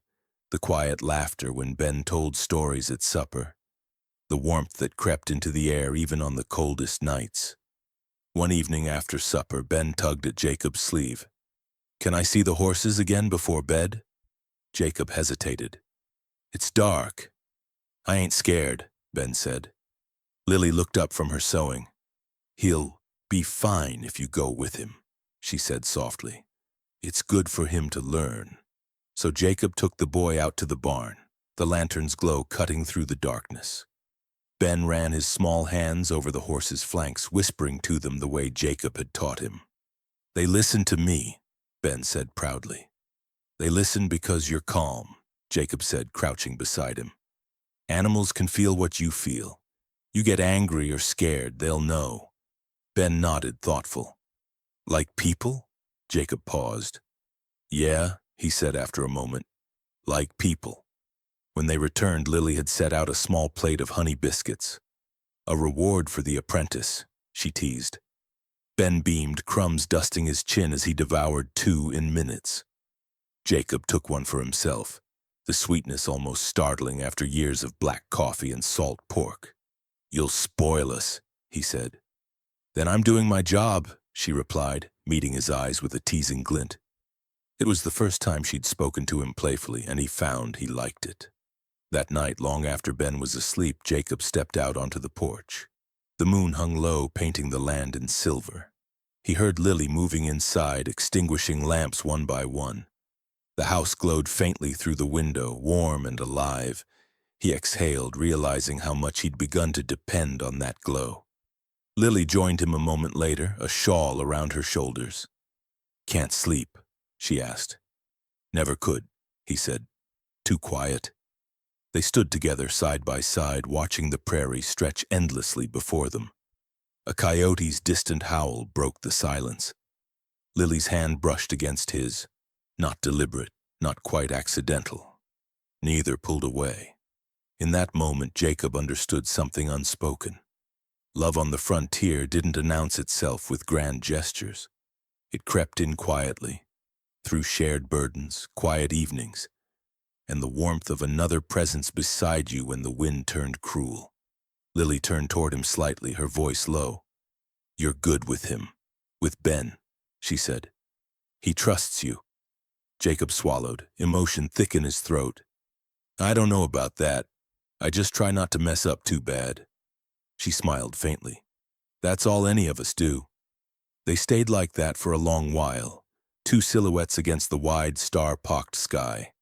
The quiet laughter when Ben told stories at supper. The warmth that crept into the air even on the coldest nights. One evening after supper, Ben tugged at Jacob's sleeve. "Can I see the horses again before bed?" Jacob hesitated. "It's dark." "I ain't scared," Ben said. Lily looked up from her sewing. "He'll be fine if you go with him," she said softly. "It's good for him to learn." So Jacob took the boy out to the barn, the lantern's glow cutting through the darkness. Ben ran his small hands over the horses' flanks, whispering to them the way Jacob had taught him. "They listen to me," Ben said proudly. "They listen because you're calm," Jacob said, crouching beside him. "Animals can feel what you feel. You get angry or scared, they'll know." Ben nodded, thoughtful. "Like people?" Jacob paused. "Yeah," he said after a moment. "Like people." When they returned, Lily had set out a small plate of honey biscuits. "A reward for the apprentice," she teased. Ben beamed, crumbs dusting his chin as he devoured 2 in minutes. Jacob took one for himself, the sweetness almost startling after years of black coffee and salt pork. "You'll spoil us," he said. "Then I'm doing my job," she replied, meeting his eyes with a teasing glint. It was the first time she'd spoken to him playfully, and he found he liked it. That night, long after Ben was asleep, Jacob stepped out onto the porch. The moon hung low, painting the land in silver. He heard Lily moving inside, extinguishing lamps one by one. The house glowed faintly through the window, warm and alive. He exhaled, realizing how much he'd begun to depend on that glow. Lily joined him a moment later, a shawl around her shoulders. "Can't sleep?" she asked. "Never could," he said. "Too quiet." They stood together side by side, watching the prairie stretch endlessly before them. A coyote's distant howl broke the silence. Lily's hand brushed against his, not deliberate, not quite accidental. Neither pulled away. In that moment, Jacob understood something unspoken. Love on the frontier didn't announce itself with grand gestures. It crept in quietly, through shared burdens, quiet evenings, and the warmth of another presence beside you when the wind turned cruel. Lily turned toward him slightly, her voice low. "You're good with him. With Ben," she said. "He trusts you." Jacob swallowed, emotion thick in his throat. "I don't know about that. I just try not to mess up too bad." She smiled faintly. "That's all any of us do." They stayed like that for a long while, 2 silhouettes against the wide, star-pocked sky.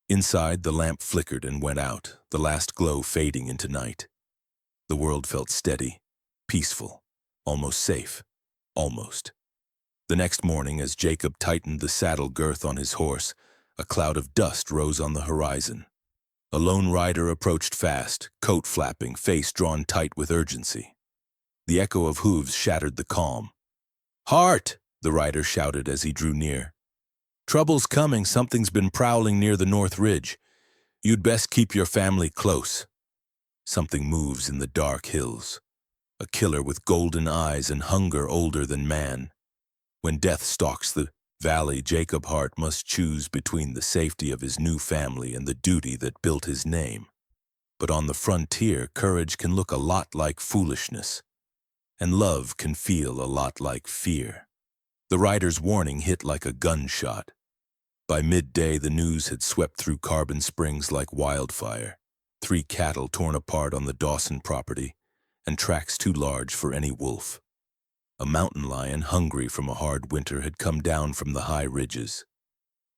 Inside, the lamp flickered and went out, the last glow fading into night. The world felt steady, peaceful, almost safe. Almost. The next morning, as Jacob tightened the saddle girth on his horse, a cloud of dust rose on the horizon. A lone rider approached fast, coat flapping, face drawn tight with urgency. The echo of hooves shattered the calm. "Halt!" the rider shouted as he drew near. "Trouble's coming. Something's been prowling near the North Ridge. You'd best keep your family close." Something moves in the dark hills. A killer with golden eyes and hunger older than man. When death stalks the valley, Jacob Hart must choose between the safety of his new family and the duty that built his name. But on the frontier, courage can look a lot like foolishness, and love can feel a lot like fear. The rider's warning hit like a gunshot. By midday, the news had swept through Carbon Springs like wildfire. 3 cattle torn apart on the Dawson property, and tracks too large for any wolf. A mountain lion, hungry from a hard winter, had come down from the high ridges.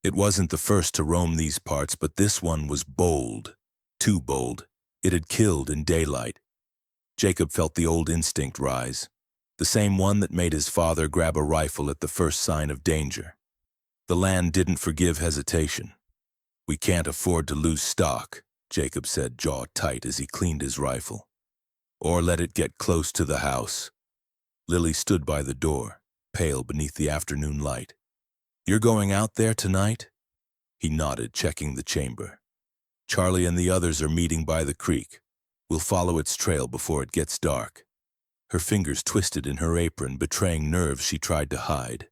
It wasn't the first to roam these parts, but this one was bold. Too bold. It had killed in daylight. Jacob felt the old instinct rise, the same one that made his father grab a rifle at the first sign of danger. The land didn't forgive hesitation. "We can't afford to lose stock," Jacob said, jaw tight as he cleaned his rifle. "Or let it get close to the house." Lily stood by the door, pale beneath the afternoon light. "You're going out there tonight?" He nodded, checking the chamber. "Charlie and the others are meeting by the creek. We'll follow its trail before it gets dark." Her fingers twisted in her apron, betraying nerves she tried to hide.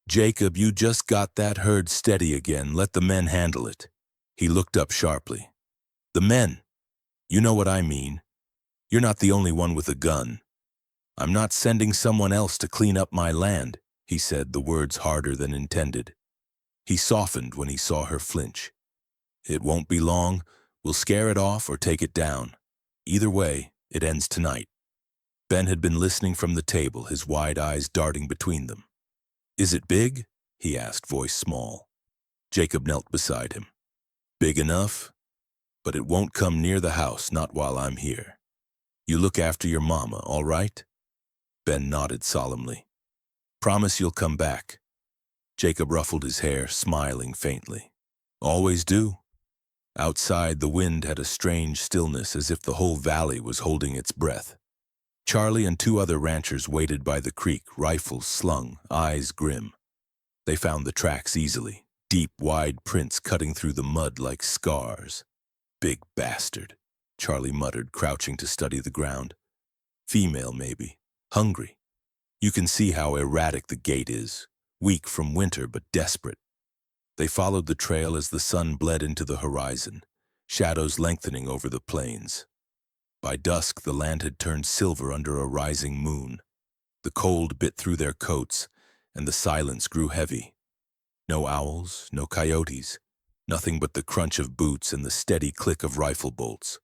"Jacob, you just got that herd steady again. Let the men handle it." He looked up sharply. "The men? You know what I mean. You're not the only one with a gun." "I'm not sending someone else to clean up my land," he said, the words harder than intended. He softened when he saw her flinch. "It won't be long. We'll scare it off or take it down. Either way, it ends tonight." Ben had been listening from the table, his wide eyes darting between them. "Is it big?" he asked, voice small. Jacob knelt beside him. "Big enough, but it won't come near the house, not while I'm here. You look after your mama, all right?" Ben nodded solemnly. "Promise you'll come back." Jacob ruffled his hair, smiling faintly. "Always do." Outside, the wind had a strange stillness, as if the whole valley was holding its breath. Charlie and two other ranchers waited by the creek, rifles slung, eyes grim. They found the tracks easily, deep, wide prints cutting through the mud like scars. "Big bastard," Charlie muttered, crouching to study the ground. "Female, maybe. Hungry. You can see how erratic the gait is, weak from winter but desperate." They followed the trail as the sun bled into the horizon, shadows lengthening over the plains. By dusk, the land had turned silver under a rising moon. The cold bit through their coats, and the silence grew heavy. No owls, no coyotes, nothing but the crunch of boots and the steady click of rifle bolts.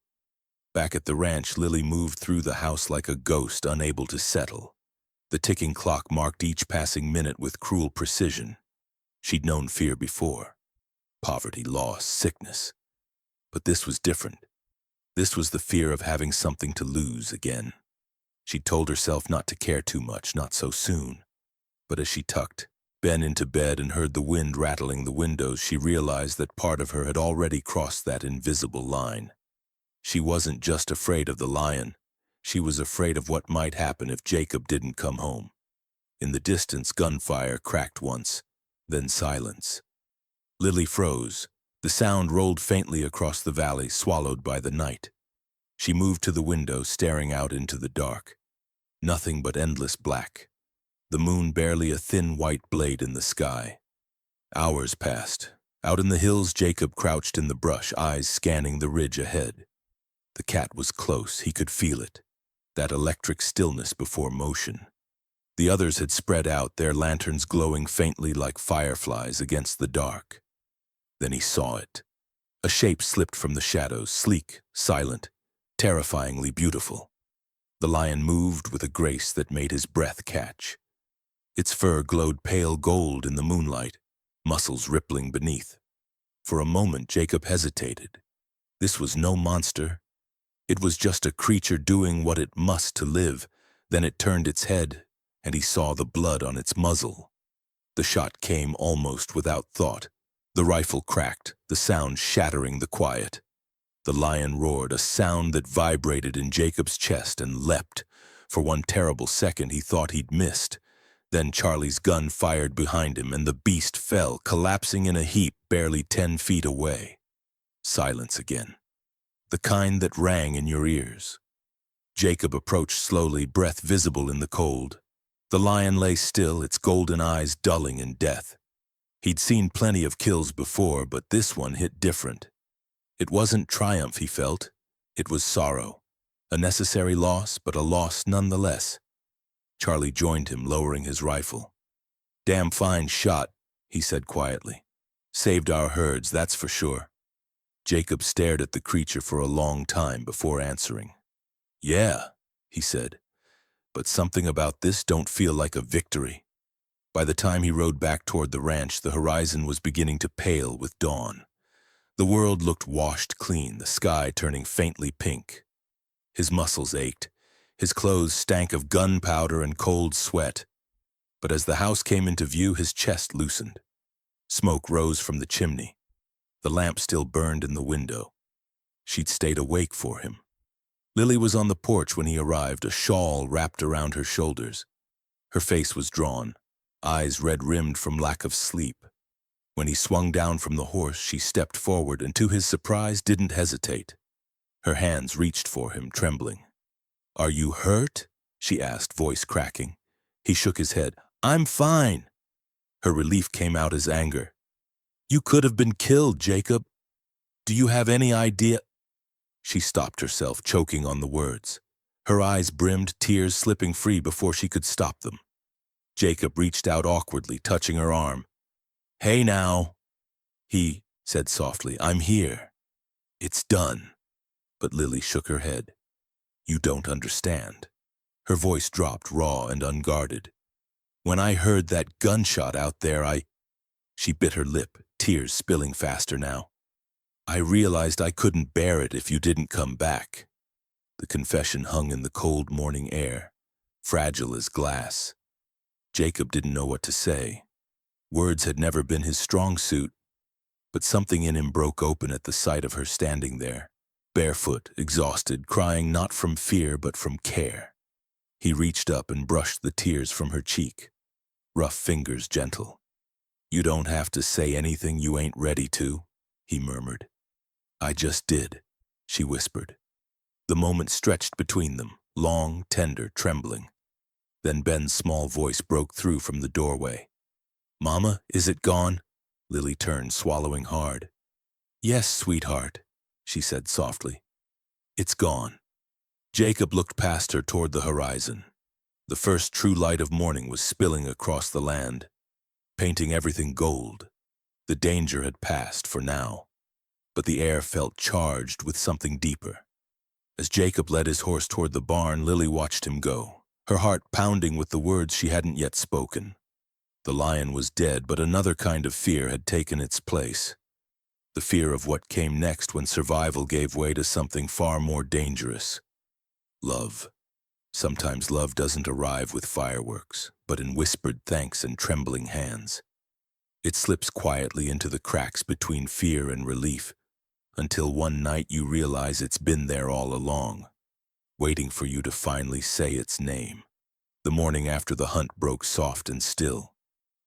Back at the ranch, Lily moved through the house like a ghost, unable to settle. The ticking clock marked each passing minute with cruel precision. She'd known fear before. Poverty, loss, sickness. But this was different. This was the fear of having something to lose again. She told herself not to care too much, not so soon. But as she tucked Ben into bed and heard the wind rattling the windows, she realized that part of her had already crossed that invisible line. She wasn't just afraid of the lion. She was afraid of what might happen if Jacob didn't come home. In the distance, gunfire cracked once, then silence. Lily froze. The sound rolled faintly across the valley, swallowed by the night. She moved to the window, staring out into the dark. Nothing but endless black. The moon barely a thin white blade in the sky. Hours passed. Out in the hills, Jacob crouched in the brush, eyes scanning the ridge ahead. The cat was close. He could feel it. That electric stillness before motion. The others had spread out, their lanterns glowing faintly like fireflies against the dark. Then he saw it. A shape slipped from the shadows, sleek, silent, terrifyingly beautiful. The lion moved with a grace that made his breath catch. Its fur glowed pale gold in the moonlight, muscles rippling beneath. For a moment, Jacob hesitated. This was no monster. It was just a creature doing what it must to live. Then it turned its head, and he saw the blood on its muzzle. The shot came almost without thought. The rifle cracked, the sound shattering the quiet. The lion roared, a sound that vibrated in Jacob's chest and leapt. For one terrible second, he thought he'd missed. Then Charlie's gun fired behind him, and the beast fell, collapsing in a heap barely 10 feet away. Silence again. The kind that rang in your ears. Jacob approached slowly, breath visible in the cold. The lion lay still, its golden eyes dulling in death. He'd seen plenty of kills before, but this one hit different. It wasn't triumph he felt. It was sorrow. A necessary loss, but a loss nonetheless. Charlie joined him, lowering his rifle. "Damn fine shot," he said quietly. "Saved our herds, that's for sure." Jacob stared at the creature for a long time before answering. "Yeah," he said, "but something about this don't feel like a victory." By the time he rode back toward the ranch, the horizon was beginning to pale with dawn. The world looked washed clean, the sky turning faintly pink. His muscles ached. His clothes stank of gunpowder and cold sweat. But as the house came into view, his chest loosened. Smoke rose from the chimney. The lamp still burned in the window. She'd stayed awake for him. Lily was on the porch when he arrived, a shawl wrapped around her shoulders. Her face was drawn, eyes red-rimmed from lack of sleep. When he swung down from the horse, she stepped forward and, to his surprise, didn't hesitate. Her hands reached for him, trembling. "Are you hurt?" she asked, voice cracking. He shook his head. "I'm fine." Her relief came out as anger. "You could have been killed, Jacob. Do you have any idea?" She stopped herself, choking on the words. Her eyes brimmed, tears slipping free before she could stop them. Jacob reached out awkwardly, touching her arm. "Hey now," he said softly. "I'm here. It's done." But Lily shook her head. "You don't understand." Her voice dropped, raw and unguarded. "When I heard that gunshot out there, She bit her lip, tears spilling faster now. "I realized I couldn't bear it if you didn't come back." The confession hung in the cold morning air, fragile as glass. Jacob didn't know what to say. Words had never been his strong suit, but something in him broke open at the sight of her standing there, barefoot, exhausted, crying not from fear but from care. He reached up and brushed the tears from her cheek, rough fingers gentle. "You don't have to say anything you ain't ready to," he murmured. "I just did," she whispered. The moment stretched between them, long, tender, trembling. Then Ben's small voice broke through from the doorway. "Mama, is it gone?" Lily turned, swallowing hard. "Yes, sweetheart," she said softly. "It's gone." Jacob looked past her toward the horizon. The first true light of morning was spilling across the land, painting everything gold. The danger had passed for now, but the air felt charged with something deeper. As Jacob led his horse toward the barn, Lily watched him go, her heart pounding with the words she hadn't yet spoken. The lion was dead, but another kind of fear had taken its place. The fear of what came next when survival gave way to something far more dangerous. Love. Sometimes love doesn't arrive with fireworks, but in whispered thanks and trembling hands. It slips quietly into the cracks between fear and relief, until one night you realize it's been there all along, waiting for you to finally say its name. The morning after the hunt broke soft and still.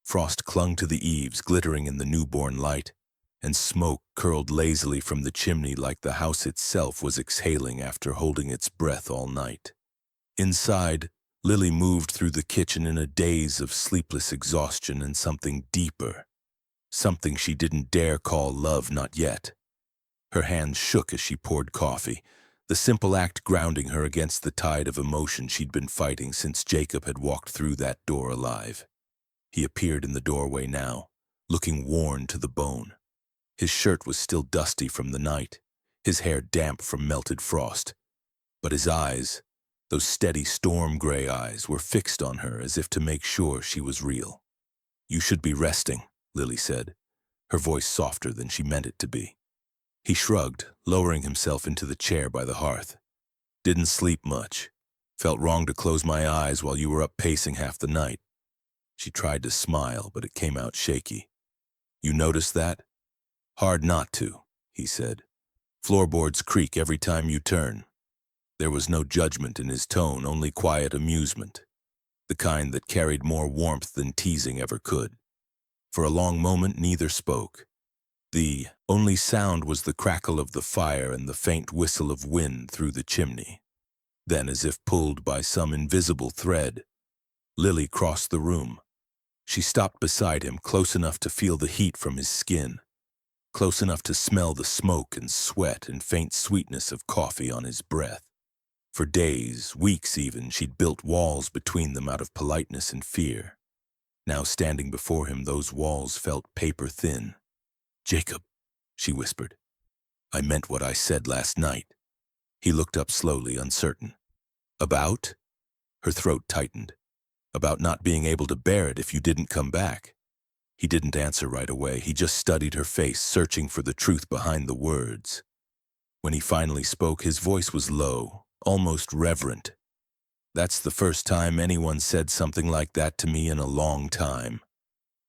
Frost clung to the eaves, glittering in the newborn light, and smoke curled lazily from the chimney like the house itself was exhaling after holding its breath all night. Inside, Lily moved through the kitchen in a daze of sleepless exhaustion and something deeper, something she didn't dare call love, not yet. Her hands shook as she poured coffee, the simple act grounding her against the tide of emotion she'd been fighting since Jacob had walked through that door alive. He appeared in the doorway now, looking worn to the bone. His shirt was still dusty from the night, his hair damp from melted frost. But his eyes, those steady storm-gray eyes, were fixed on her as if to make sure she was real. "You should be resting," Lily said, her voice softer than she meant it to be. He shrugged, lowering himself into the chair by the hearth. "Didn't sleep much. Felt wrong to close my eyes while you were up pacing half the night." She tried to smile, but it came out shaky. "You noticed that?" "Hard not to," he said. "Floorboards creak every time you turn." There was no judgment in his tone, only quiet amusement, the kind that carried more warmth than teasing ever could. For a long moment, neither spoke. The only sound was the crackle of the fire and the faint whistle of wind through the chimney. Then, as if pulled by some invisible thread, Lily crossed the room. She stopped beside him, close enough to feel the heat from his skin, close enough to smell the smoke and sweat and faint sweetness of coffee on his breath. For days, weeks even, she'd built walls between them out of politeness and fear. Now, standing before him, those walls felt paper thin. "Jacob," she whispered, "I meant what I said last night." He looked up slowly, uncertain. "About?" Her throat tightened. "About not being able to bear it if you didn't come back." He didn't answer right away. He just studied her face, searching for the truth behind the words. When he finally spoke, his voice was low, almost reverent. "That's the first time anyone said something like that to me in a long time."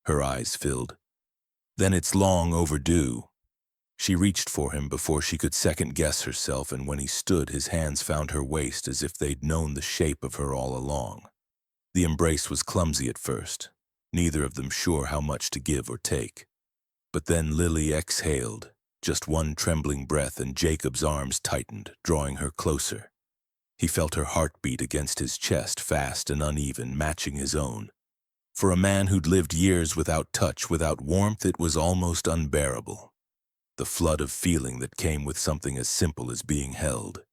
Her eyes filled. "Then it's long overdue." She reached for him before she could second-guess herself, and when he stood, his hands found her waist as if they'd known the shape of her all along. The embrace was clumsy at first, neither of them sure how much to give or take. But then Lily exhaled, just one trembling breath, and Jacob's arms tightened, drawing her closer. He felt her heartbeat against his chest, fast and uneven, matching his own. For a man who'd lived years without touch, without warmth, it was almost unbearable. The flood of feeling that came with something as simple as being held.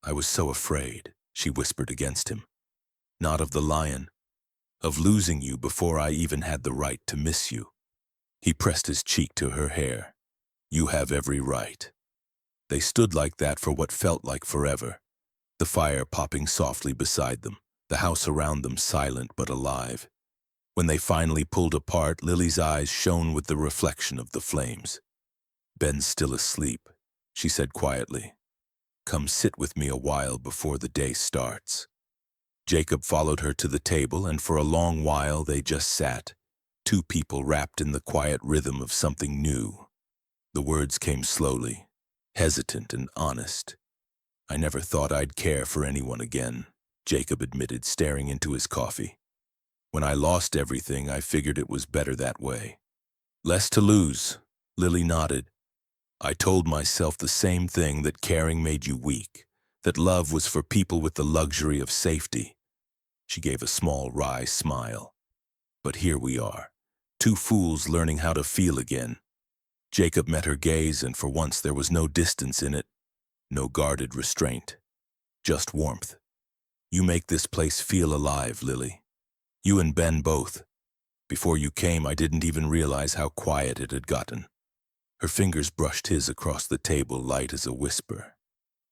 "I was so afraid," she whispered against him. "Not of the lion, of losing you before I even had the right to miss you." He pressed his cheek to her hair. "You have every right." They stood like that for what felt like forever, the fire popping softly beside them, the house around them silent but alive. When they finally pulled apart, Lily's eyes shone with the reflection of the flames. "Ben's still asleep," she said quietly. "Come sit with me a while before the day starts." Jacob followed her to the table, and for a long while they just sat, two people wrapped in the quiet rhythm of something new. The words came slowly, hesitant and honest. "I never thought I'd care for anyone again," Jacob admitted, staring into his coffee. "When I lost everything, I figured it was better that way." "Less to lose," Lily nodded. "I told myself the same thing, that caring made you weak, that love was for people with the luxury of safety." She gave a small, wry smile. "But here we are, two fools learning how to feel again." Jacob met her gaze, and for once there was no distance in it, no guarded restraint, just warmth. "You make this place feel alive, Lily. You and Ben both. Before you came, I didn't even realize how quiet it had gotten." Her fingers brushed his across the table, light as a whisper.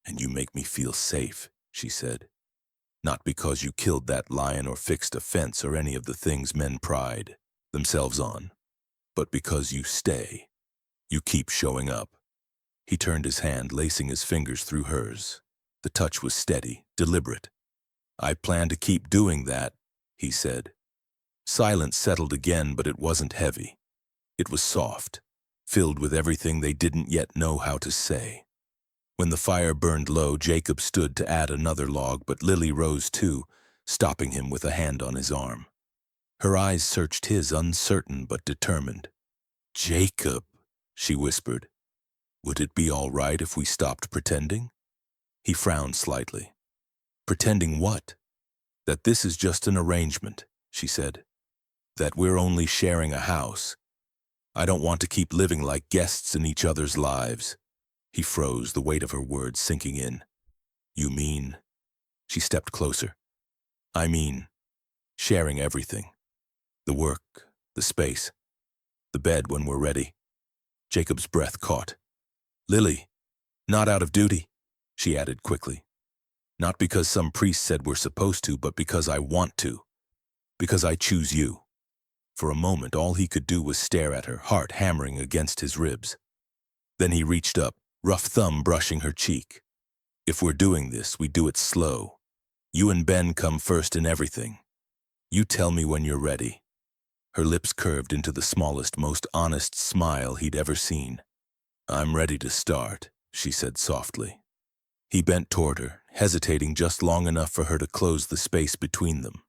"And you make me feel safe," she said. "Not because you killed that lion or fixed a fence or any of the things men pride themselves on, but because you stay. You keep showing up." He turned his hand, lacing his fingers through hers. The touch was steady, deliberate. "I plan to keep doing that," he said. Silence settled again, but it wasn't heavy. It was soft, filled with everything they didn't yet know how to say. When the fire burned low, Jacob stood to add another log, but Lily rose too, stopping him with a hand on his arm. Her eyes searched his, uncertain but determined. "Jacob," she whispered, "would it be all right if we stopped pretending?" He frowned slightly. "Pretending what?" "That this is just an arrangement," she said. "That we're only sharing a house. I don't want to keep living like guests in each other's lives." He froze, the weight of her words sinking in. "You mean?" She stepped closer. "I mean, sharing everything. The work, the space, the bed when we're ready." Jacob's breath caught. "Lily, not out of duty," she added quickly. "Not because some priest said we're supposed to, but because I want to. Because I choose you." For a moment, all he could do was stare at her, heart hammering against his ribs. Then he reached up, rough thumb brushing her cheek. "If we're doing this, we do it slow. You and Ben come first in everything. You tell me when you're ready." Her lips curved into the smallest, most honest smile he'd ever seen. "I'm ready to start," she said softly. He bent toward her, hesitating just long enough for her to close the space between them.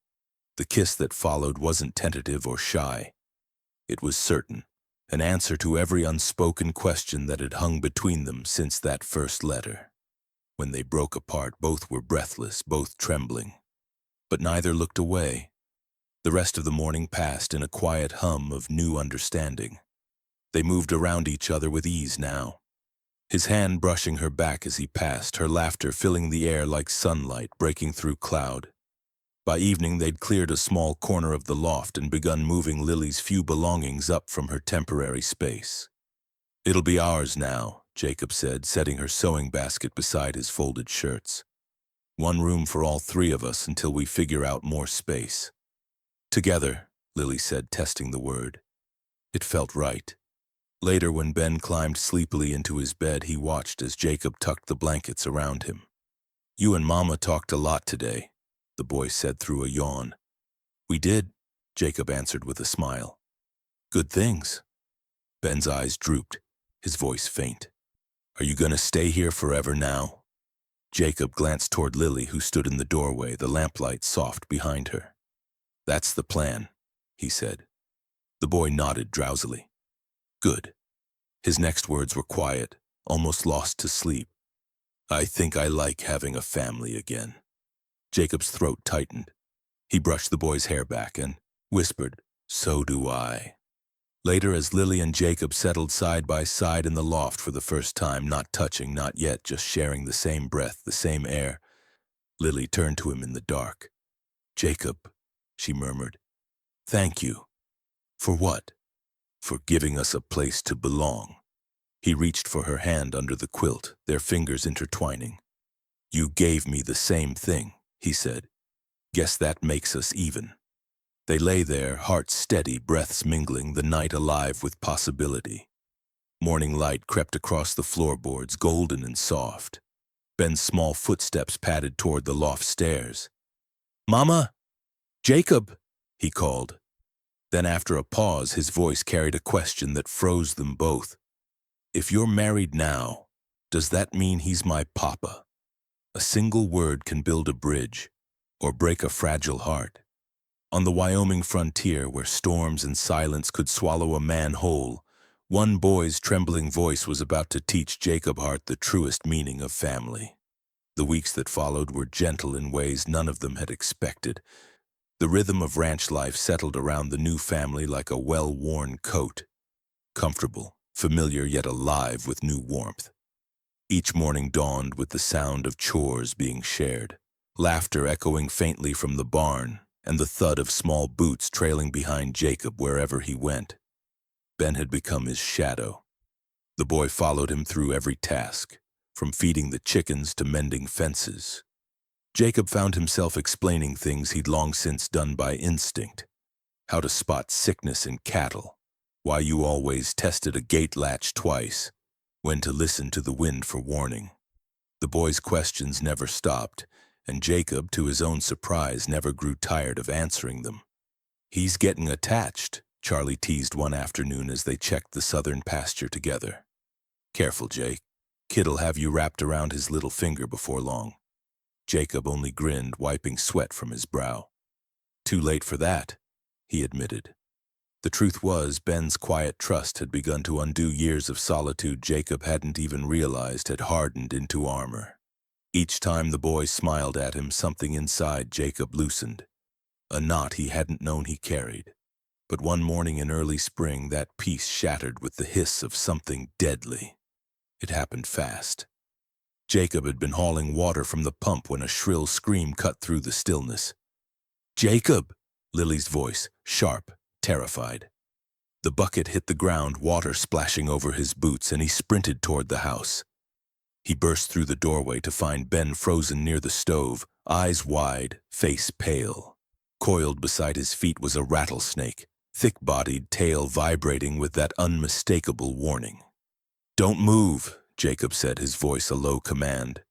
The kiss that followed wasn't tentative or shy. It was certain, an answer to every unspoken question that had hung between them since that first letter. When they broke apart, both were breathless, both trembling. But neither looked away. The rest of the morning passed in a quiet hum of new understanding. They moved around each other with ease now, his hand brushing her back as he passed, her laughter filling the air like sunlight breaking through cloud. By evening, they'd cleared a small corner of the loft and begun moving Lily's few belongings up from her temporary space. "It'll be ours now," Jacob said, setting her sewing basket beside his folded shirts. "One room for all three of us until we figure out more space." "Together," Lily said, testing the word. It felt right. Later, when Ben climbed sleepily into his bed, he watched as Jacob tucked the blankets around him. "You and Mama talked a lot today," the boy said through a yawn. "We did," Jacob answered with a smile. "Good things." Ben's eyes drooped, his voice faint. "Are you going to stay here forever now?" Jacob glanced toward Lily, who stood in the doorway, the lamplight soft behind her. That's the plan, he said. The boy nodded drowsily. Good. His next words were quiet, almost lost to sleep. I think I like having a family again. Jacob's throat tightened. He brushed the boy's hair back and whispered, So do I. Later, as Lily and Jacob settled side by side in the loft for the first time, not touching, not yet, just sharing the same breath, the same air, Lily turned to him in the dark. Jacob, she murmured, thank you. For what? For giving us a place to belong. He reached for her hand under the quilt, their fingers intertwining. You gave me the same thing, he said. Guess that makes us even. They lay there, hearts steady, breaths mingling, the night alive with possibility. Morning light crept across the floorboards, golden and soft. Ben's small footsteps padded toward the loft stairs. Mama! Jacob! He called. Then after a pause, his voice carried a question that froze them both. If you're married now, does that mean he's my papa? A single word can build a bridge, or break a fragile heart. On the Wyoming frontier, where storms and silence could swallow a man whole, one boy's trembling voice was about to teach Jacob Hart the truest meaning of family. The weeks that followed were gentle in ways none of them had expected. The rhythm of ranch life settled around the new family like a well-worn coat. Comfortable, familiar yet alive with new warmth. Each morning dawned with the sound of chores being shared, laughter echoing faintly from the barn, and the thud of small boots trailing behind Jacob wherever he went. Ben had become his shadow. The boy followed him through every task, from feeding the chickens to mending fences. Jacob found himself explaining things he'd long since done by instinct. How to spot sickness in cattle, why you always tested a gate latch twice, when to listen to the wind for warning. The boy's questions never stopped, and Jacob, to his own surprise, never grew tired of answering them. He's getting attached, Charlie teased one afternoon as they checked the southern pasture together. Careful, Jake. Kid'll have you wrapped around his little finger before long. Jacob only grinned, wiping sweat from his brow. Too late for that, he admitted. The truth was, Ben's quiet trust had begun to undo years of solitude Jacob hadn't even realized had hardened into armor. Each time the boy smiled at him, something inside Jacob loosened. A knot he hadn't known he carried. But one morning in early spring, that peace shattered with the hiss of something deadly. It happened fast. Jacob had been hauling water from the pump when a shrill scream cut through the stillness. Jacob! Lily's voice, sharp, terrified. The bucket hit the ground, water splashing over his boots, and he sprinted toward the house. He burst through the doorway to find Ben frozen near the stove, eyes wide, face pale. Coiled beside his feet was a rattlesnake, thick-bodied, tail vibrating with that unmistakable warning. Don't move, Jacob said, his voice a low command.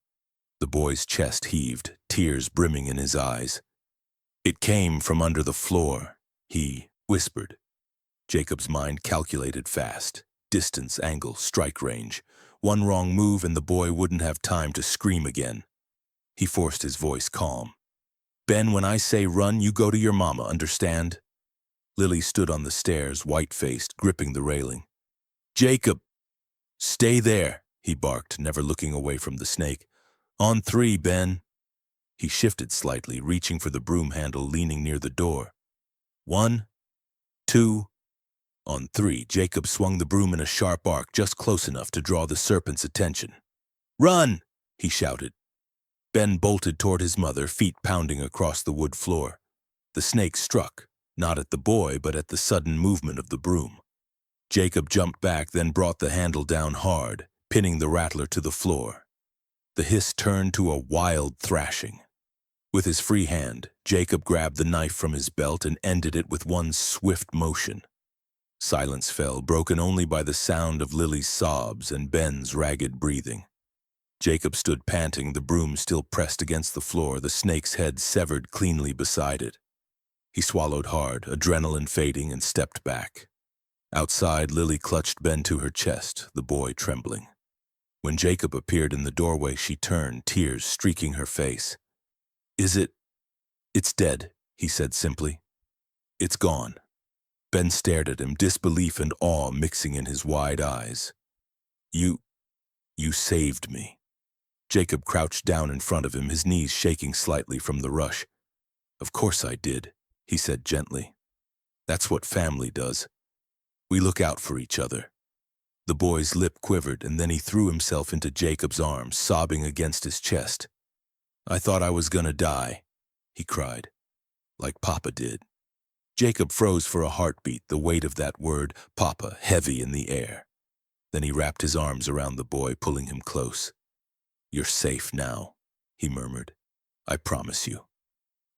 The boy's chest heaved, tears brimming in his eyes. It came from under the floor, he whispered. Jacob's mind calculated fast. Distance, angle, strike range. One wrong move and the boy wouldn't have time to scream again. He forced his voice calm. Ben, when I say run, you go to your mama, understand? Lily stood on the stairs, white-faced, gripping the railing. Jacob! Stay there, he barked, never looking away from the snake. On 3, Ben. He shifted slightly, reaching for the broom handle, leaning near the door. 1, 2... On 3, Jacob swung the broom in a sharp arc, just close enough to draw the serpent's attention. Run! He shouted. Ben bolted toward his mother, feet pounding across the wood floor. The snake struck, not at the boy, but at the sudden movement of the broom. Jacob jumped back, then brought the handle down hard, pinning the rattler to the floor. The hiss turned to a wild thrashing. With his free hand, Jacob grabbed the knife from his belt and ended it with one swift motion. Silence fell, broken only by the sound of Lily's sobs and Ben's ragged breathing. Jacob stood panting, the broom still pressed against the floor, the snake's head severed cleanly beside it. He swallowed hard, adrenaline fading, and stepped back. Outside, Lily clutched Ben to her chest, the boy trembling. When Jacob appeared in the doorway, she turned, tears streaking her face. It's dead, he said simply. It's gone. Ben stared at him, disbelief and awe mixing in his wide eyes. You saved me. Jacob crouched down in front of him, his knees shaking slightly from the rush. Of course I did, he said gently. That's what family does. We look out for each other. The boy's lip quivered, and then he threw himself into Jacob's arms, sobbing against his chest. I thought I was gonna die, he cried, like Papa did. Jacob froze for a heartbeat, the weight of that word, Papa, heavy in the air. Then he wrapped his arms around the boy, pulling him close. You're safe now, he murmured. I promise you.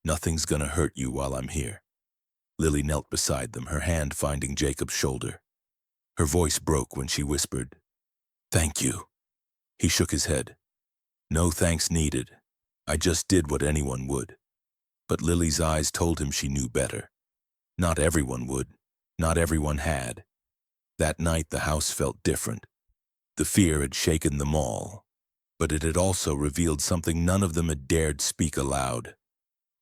Nothing's gonna hurt you while I'm here. Lily knelt beside them, her hand finding Jacob's shoulder. Her voice broke when she whispered, Thank you. He shook his head. No thanks needed. I just did what anyone would. But Lily's eyes told him she knew better. Not everyone would. Not everyone had. That night the house felt different. The fear had shaken them all. But it had also revealed something none of them had dared speak aloud.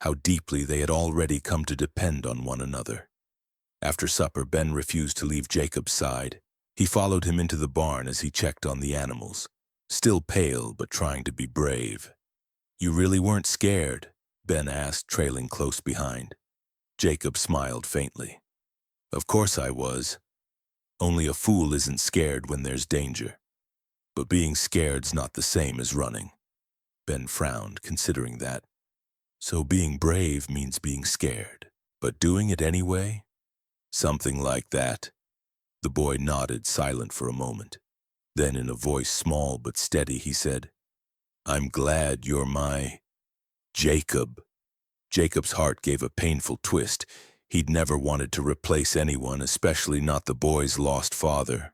How deeply they had already come to depend on one another. After supper, Ben refused to leave Jacob's side. He followed him into the barn as he checked on the animals, still pale but trying to be brave. You really weren't scared? Ben asked, trailing close behind. Jacob smiled faintly. Of course I was. Only a fool isn't scared when there's danger. But being scared's not the same as running. Ben frowned, considering that. So being brave means being scared, but doing it anyway? Something like that. The boy nodded, silent for a moment. Then in a voice small but steady, he said, I'm glad you're my Jacob. Jacob's heart gave a painful twist. He'd never wanted to replace anyone, especially not the boy's lost father.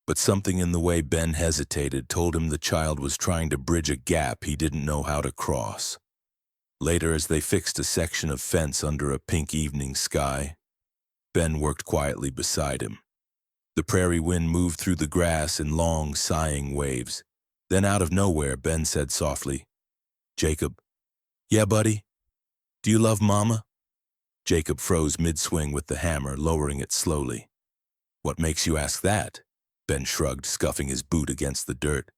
But something in the way Ben hesitated told him the child was trying to bridge a gap he didn't know how to cross. Later, as they fixed a section of fence under a pink evening sky, Ben worked quietly beside him. The prairie wind moved through the grass in long, sighing waves. Then out of nowhere, Ben said softly, Jacob, yeah, buddy? Do you love Mama? Jacob froze mid-swing with the hammer, lowering it slowly. What makes you ask that? Ben shrugged, scuffing his boot against the dirt.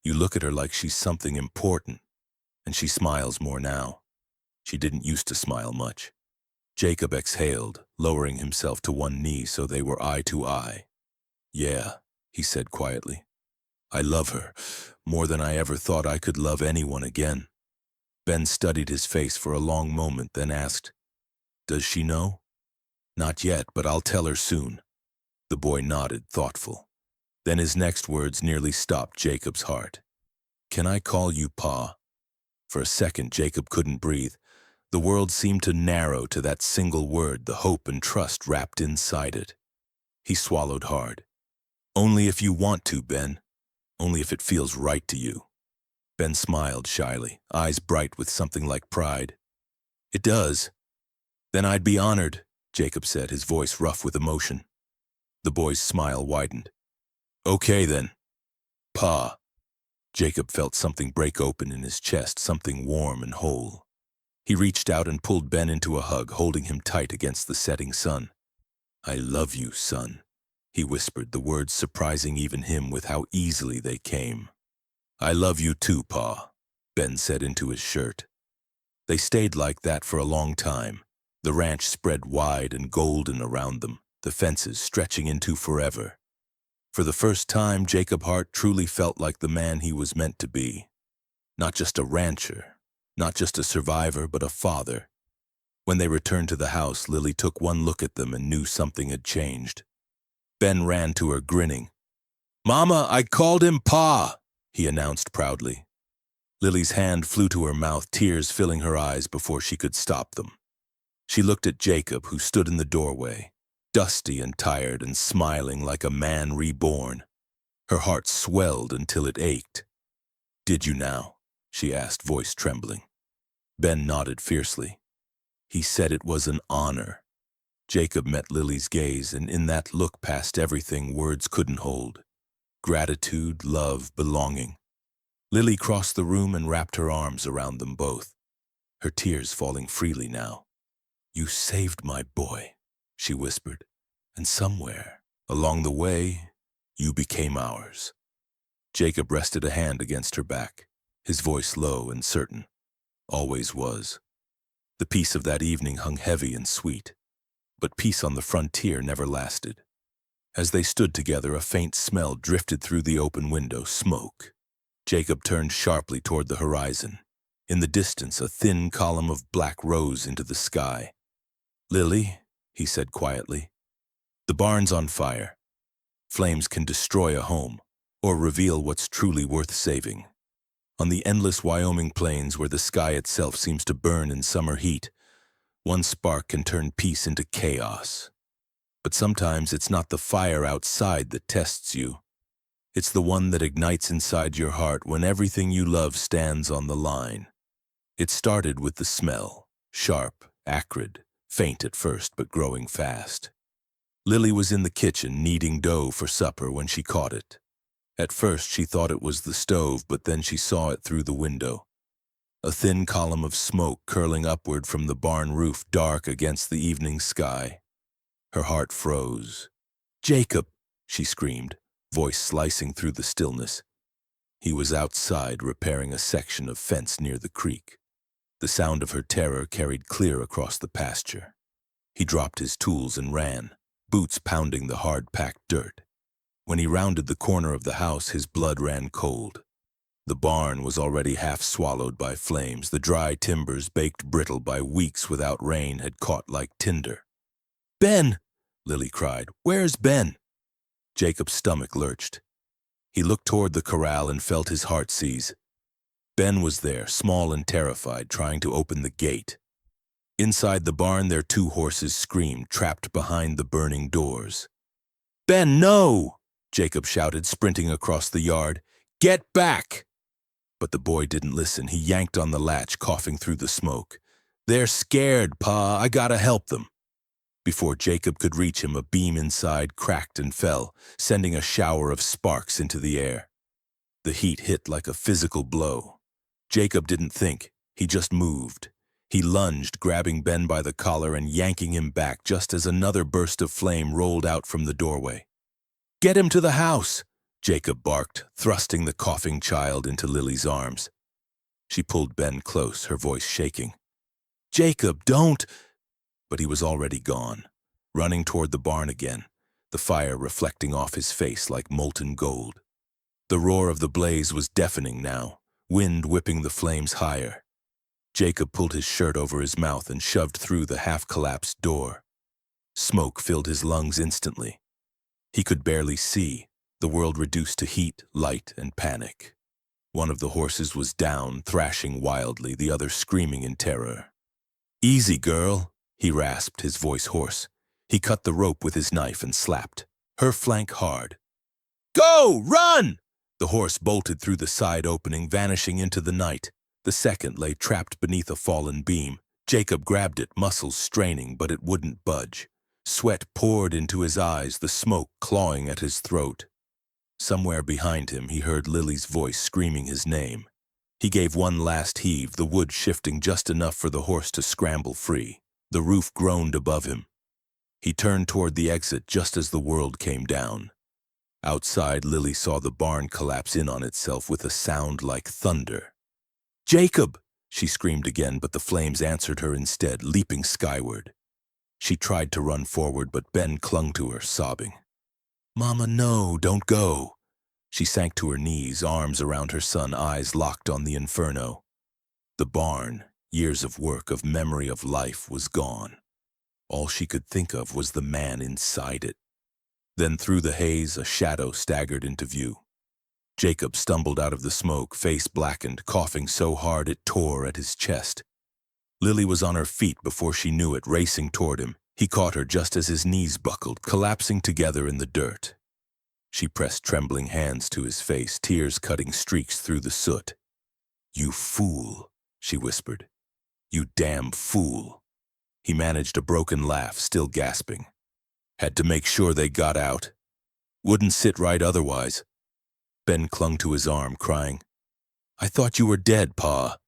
You look at her like she's something important, and she smiles more now. She didn't used to smile much. Jacob exhaled, lowering himself to one knee so they were eye to eye. Yeah, he said quietly. I love her, more than I ever thought I could love anyone again. Ben studied his face for a long moment, then asked, Does she know? Not yet, but I'll tell her soon. The boy nodded, thoughtful. Then his next words nearly stopped Jacob's heart. Can I call you Pa? For a second, Jacob couldn't breathe. The world seemed to narrow to that single word, the hope and trust wrapped inside it. He swallowed hard. Only if you want to, Ben. Only if it feels right to you. Ben smiled shyly, eyes bright with something like pride. It does. Then I'd be honored, Jacob said, his voice rough with emotion. The boy's smile widened. Okay then. Pa. Jacob felt something break open in his chest, something warm and whole. He reached out and pulled Ben into a hug, holding him tight against the setting sun. I love you, son, he whispered, the words surprising even him with how easily they came. I love you too, Pa, Ben said into his shirt. They stayed like that for a long time. The ranch spread wide and golden around them, the fences stretching into forever. For the first time, Jacob Hart truly felt like the man he was meant to be. Not just a rancher, not just a survivor, but a father. When they returned to the house, Lily took one look at them and knew something had changed. Ben ran to her, grinning. Mama, I called him Pa, he announced proudly. Lily's hand flew to her mouth, tears filling her eyes before she could stop them. She looked at Jacob, who stood in the doorway, dusty and tired and smiling like a man reborn. Her heart swelled until it ached. Did you now? She asked, voice trembling. Ben nodded fiercely. He said it was an honor. Jacob met Lily's gaze, and in that look passed everything words couldn't hold. Gratitude, love, belonging. Lily crossed the room and wrapped her arms around them both, her tears falling freely now. "You saved my boy," she whispered, "and somewhere along the way, you became ours." Jacob rested a hand against her back, his voice low and certain. Always was. The peace of that evening hung heavy and sweet, but peace on the frontier never lasted. As they stood together, a faint smell drifted through the open window, smoke. Jacob turned sharply toward the horizon. In the distance, a thin column of black rose into the sky. "Lily," he said quietly, "the barn's on fire. Flames can destroy a home, or reveal what's truly worth saving. On the endless Wyoming plains where the sky itself seems to burn in summer heat, one spark can turn peace into chaos. But sometimes it's not the fire outside that tests you. It's the one that ignites inside your heart when everything you love stands on the line." It started with the smell, sharp, acrid, faint at first but growing fast. Lily was in the kitchen kneading dough for supper when she caught it. At first she thought it was the stove, but then she saw it through the window. A thin column of smoke curling upward from the barn roof, dark against the evening sky. Her heart froze. "Jacob!" she screamed, voice slicing through the stillness. He was outside repairing a section of fence near the creek. The sound of her terror carried clear across the pasture. He dropped his tools and ran, boots pounding the hard-packed dirt. When he rounded the corner of the house, his blood ran cold. The barn was already half swallowed by flames. The dry timbers, baked brittle by weeks without rain, had caught like tinder. "Ben!" Lily cried. "Where's Ben?" Jacob's stomach lurched. He looked toward the corral and felt his heart seize. Ben was there, small and terrified, trying to open the gate. Inside the barn, their 2 horses screamed, trapped behind the burning doors. "Ben, no!" Jacob shouted, sprinting across the yard. "Get back!" But the boy didn't listen. He yanked on the latch, coughing through the smoke. "They're scared, Pa. I gotta help them." Before Jacob could reach him, a beam inside cracked and fell, sending a shower of sparks into the air. The heat hit like a physical blow. Jacob didn't think. He just moved. He lunged, grabbing Ben by the collar and yanking him back just as another burst of flame rolled out from the doorway. "Get him to the house!" Jacob barked, thrusting the coughing child into Lily's arms. She pulled Ben close, her voice shaking. "Jacob, don't!" But he was already gone, running toward the barn again, the fire reflecting off his face like molten gold. The roar of the blaze was deafening now, wind whipping the flames higher. Jacob pulled his shirt over his mouth and shoved through the half-collapsed door. Smoke filled his lungs instantly. He could barely see, the world reduced to heat, light, and panic. One of the horses was down, thrashing wildly, the other screaming in terror. "Easy, girl," he rasped, his voice hoarse. He cut the rope with his knife and slapped her flank hard. "Go! Run!" The horse bolted through the side opening, vanishing into the night. The second lay trapped beneath a fallen beam. Jacob grabbed it, muscles straining, but it wouldn't budge. Sweat poured into his eyes, the smoke clawing at his throat. Somewhere behind him, he heard Lily's voice screaming his name. He gave one last heave, the wood shifting just enough for the horse to scramble free. The roof groaned above him. He turned toward the exit just as the world came down. Outside, Lily saw the barn collapse in on itself with a sound like thunder. "Jacob!" she screamed again, but the flames answered her instead, leaping skyward. She tried to run forward, but Ben clung to her, sobbing. "Mama, no, don't go." She sank to her knees, arms around her son, eyes locked on the inferno. The barn, years of work, of memory of life, was gone. All she could think of was the man inside it. Then through the haze, a shadow staggered into view. Jacob stumbled out of the smoke, face blackened, coughing so hard it tore at his chest. Lily was on her feet before she knew it, racing toward him. He caught her just as his knees buckled, collapsing together in the dirt. She pressed trembling hands to his face, tears cutting streaks through the soot. "You fool," she whispered. "You damn fool." He managed a broken laugh, still gasping. "Had to make sure they got out. Wouldn't sit right otherwise." Ben clung to his arm, crying, "I thought you were dead, Pa."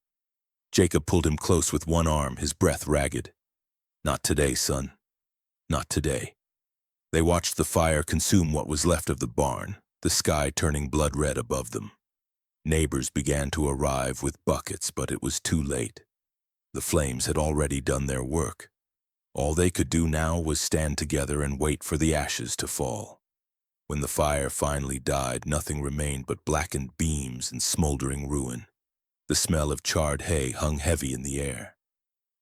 Jacob pulled him close with one arm, his breath ragged. Not today, son. Not today. They watched the fire consume what was left of the barn, the sky turning blood red above them. Neighbors began to arrive with buckets, but it was too late. The flames had already done their work. All they could do now was stand together and wait for the ashes to fall. When the fire finally died, nothing remained but blackened beams and smoldering ruin. The smell of charred hay hung heavy in the air.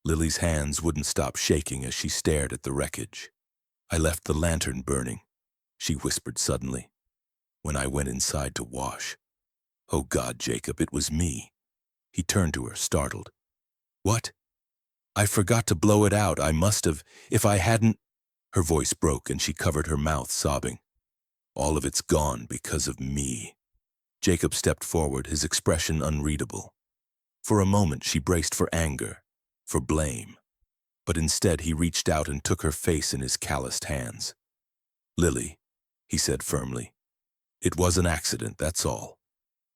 Lily's hands wouldn't stop shaking as she stared at the wreckage. "I left the lantern burning," she whispered suddenly, "when I went inside to wash. Oh God, Jacob, it was me." He turned to her, startled. "What?" "I forgot to blow it out. I must have. If I hadn't—" Her voice broke and she covered her mouth, sobbing. "All of it's gone because of me." Jacob stepped forward, his expression unreadable. For a moment she braced for anger, for blame. But instead he reached out and took her face in his calloused hands. "Lily," he said firmly, "it was an accident, that's all.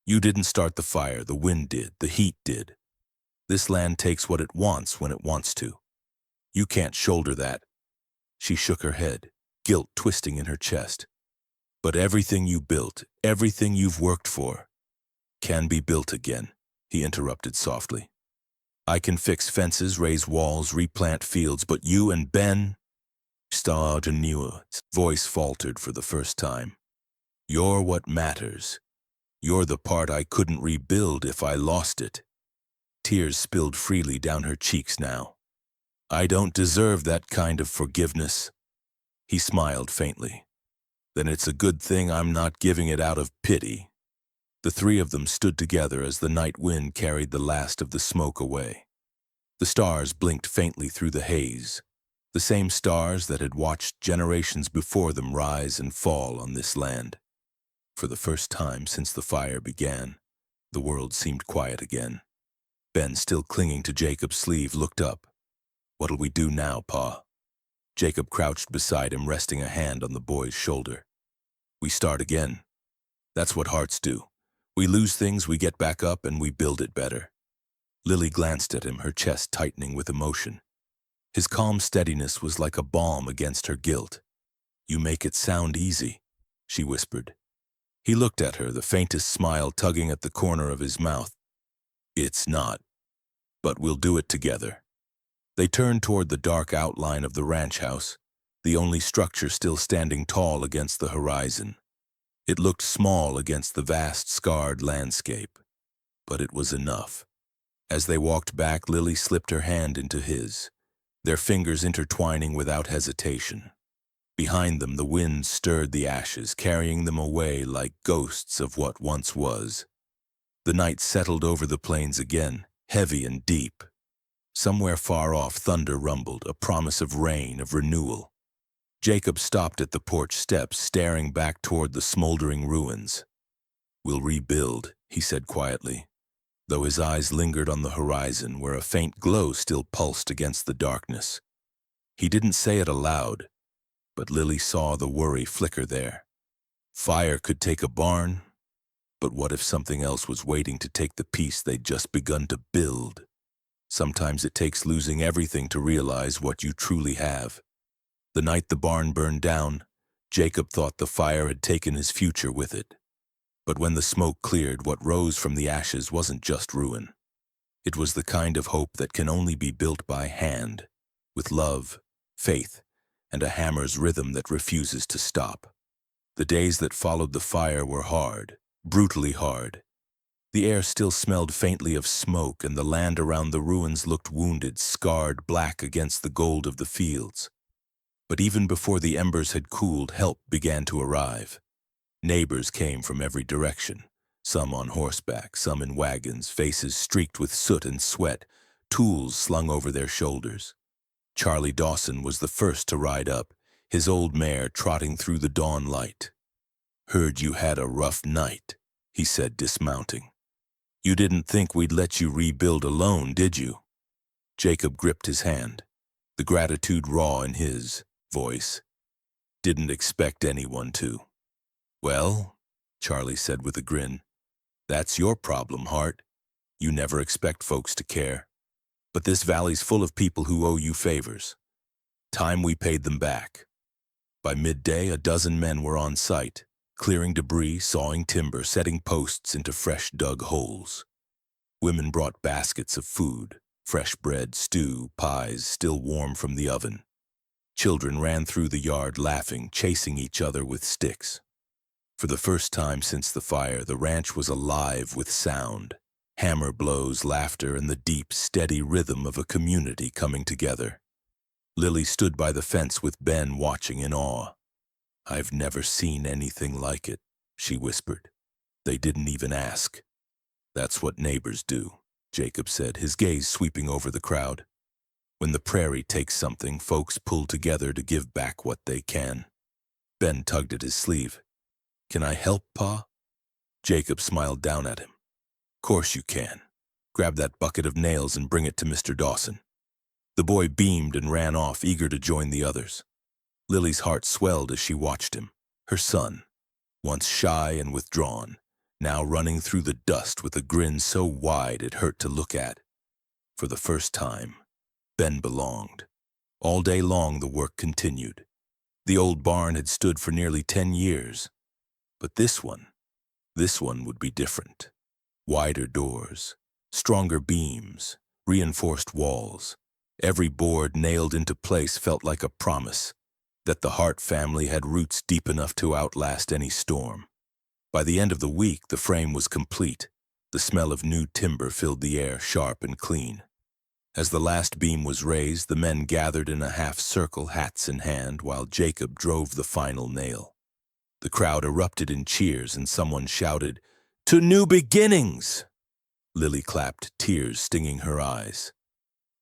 You didn't start the fire, the wind did, the heat did. This land takes what it wants when it wants to. You can't shoulder that." She shook her head, guilt twisting in her chest. "But everything you built, everything you've worked for, can be built again," he interrupted softly. "I can fix fences, raise walls, replant fields, but you and Ben—" His voice faltered for the first time. "You're what matters. You're the part I couldn't rebuild if I lost it." Tears spilled freely down her cheeks now. "I don't deserve that kind of forgiveness." He smiled faintly. "Then it's a good thing I'm not giving it out of pity." The three of them stood together as the night wind carried the last of the smoke away. The stars blinked faintly through the haze, the same stars that had watched generations before them rise and fall on this land. For the first time since the fire began, the world seemed quiet again. Ben, still clinging to Jacob's sleeve, looked up. "What'll we do now, Pa?" Jacob crouched beside him, resting a hand on the boy's shoulder. "We start again. That's what hearts do. We lose things, we get back up, and we build it better." Lily glanced at him, her chest tightening with emotion. His calm steadiness was like a balm against her guilt. "You make it sound easy," she whispered. He looked at her, the faintest smile tugging at the corner of his mouth. "It's not. But we'll do it together." They turned toward the dark outline of the ranch house, the only structure still standing tall against the horizon. It looked small against the vast, scarred landscape, but it was enough. As they walked back, Lily slipped her hand into his, their fingers intertwining without hesitation. Behind them, the wind stirred the ashes, carrying them away like ghosts of what once was. The night settled over the plains again, heavy and deep. Somewhere far off, thunder rumbled, a promise of rain, of renewal. Jacob stopped at the porch steps, staring back toward the smoldering ruins. "We'll rebuild," he said quietly, though his eyes lingered on the horizon where a faint glow still pulsed against the darkness. He didn't say it aloud, but Lily saw the worry flicker there. Fire could take a barn, but what if something else was waiting to take the piece they'd just begun to build? Sometimes it takes losing everything to realize what you truly have. The night the barn burned down, Jacob thought the fire had taken his future with it. But when the smoke cleared, what rose from the ashes wasn't just ruin. It was the kind of hope that can only be built by hand, with love, faith, and a hammer's rhythm that refuses to stop. The days that followed the fire were hard, brutally hard. The air still smelled faintly of smoke, and the land around the ruins looked wounded, scarred black against the gold of the fields. But even before the embers had cooled, help began to arrive. Neighbors came from every direction, some on horseback, some in wagons, faces streaked with soot and sweat, tools slung over their shoulders. Charlie Dawson was the first to ride up, his old mare trotting through the dawn light. "Heard you had a rough night," he said, dismounting. "You didn't think we'd let you rebuild alone, did you?" Jacob gripped his hand, the gratitude raw in his voice. "Didn't expect anyone to." "Well," Charlie said with a grin, "that's your problem, Hart. You never expect folks to care. But this valley's full of people who owe you favors. Time we paid them back. By midday, a dozen men were on site, clearing debris, sawing timber, setting posts into fresh dug holes. Women brought baskets of food, fresh bread, stew, pies, still warm from the oven. Children ran through the yard laughing, chasing each other with sticks. For the first time since the fire, the ranch was alive with sound. Hammer blows, laughter, and the deep, steady rhythm of a community coming together. Lily stood by the fence with Ben watching in awe. "I've never seen anything like it," she whispered. "They didn't even ask." "That's what neighbors do," Jacob said, his gaze sweeping over the crowd. "When the prairie takes something, folks pull together to give back what they can." Ben tugged at his sleeve. "Can I help, Pa?" Jacob smiled down at him. "Course you can. Grab that bucket of nails and bring it to Mr. Dawson." The boy beamed and ran off, eager to join the others. Lily's heart swelled as she watched him. Her son, once shy and withdrawn, now running through the dust with a grin so wide it hurt to look at. For the first time, Ben belonged. All day long the work continued. The old barn had stood for nearly 10 years. But this one would be different. Wider doors, stronger beams, reinforced walls. Every board nailed into place felt like a promise that the Hart family had roots deep enough to outlast any storm. By the end of the week, the frame was complete. The smell of new timber filled the air, sharp and clean. As the last beam was raised, the men gathered in a half-circle, hats in hand, while Jacob drove the final nail. The crowd erupted in cheers, and someone shouted, "To new beginnings!" Lily clapped, tears stinging her eyes.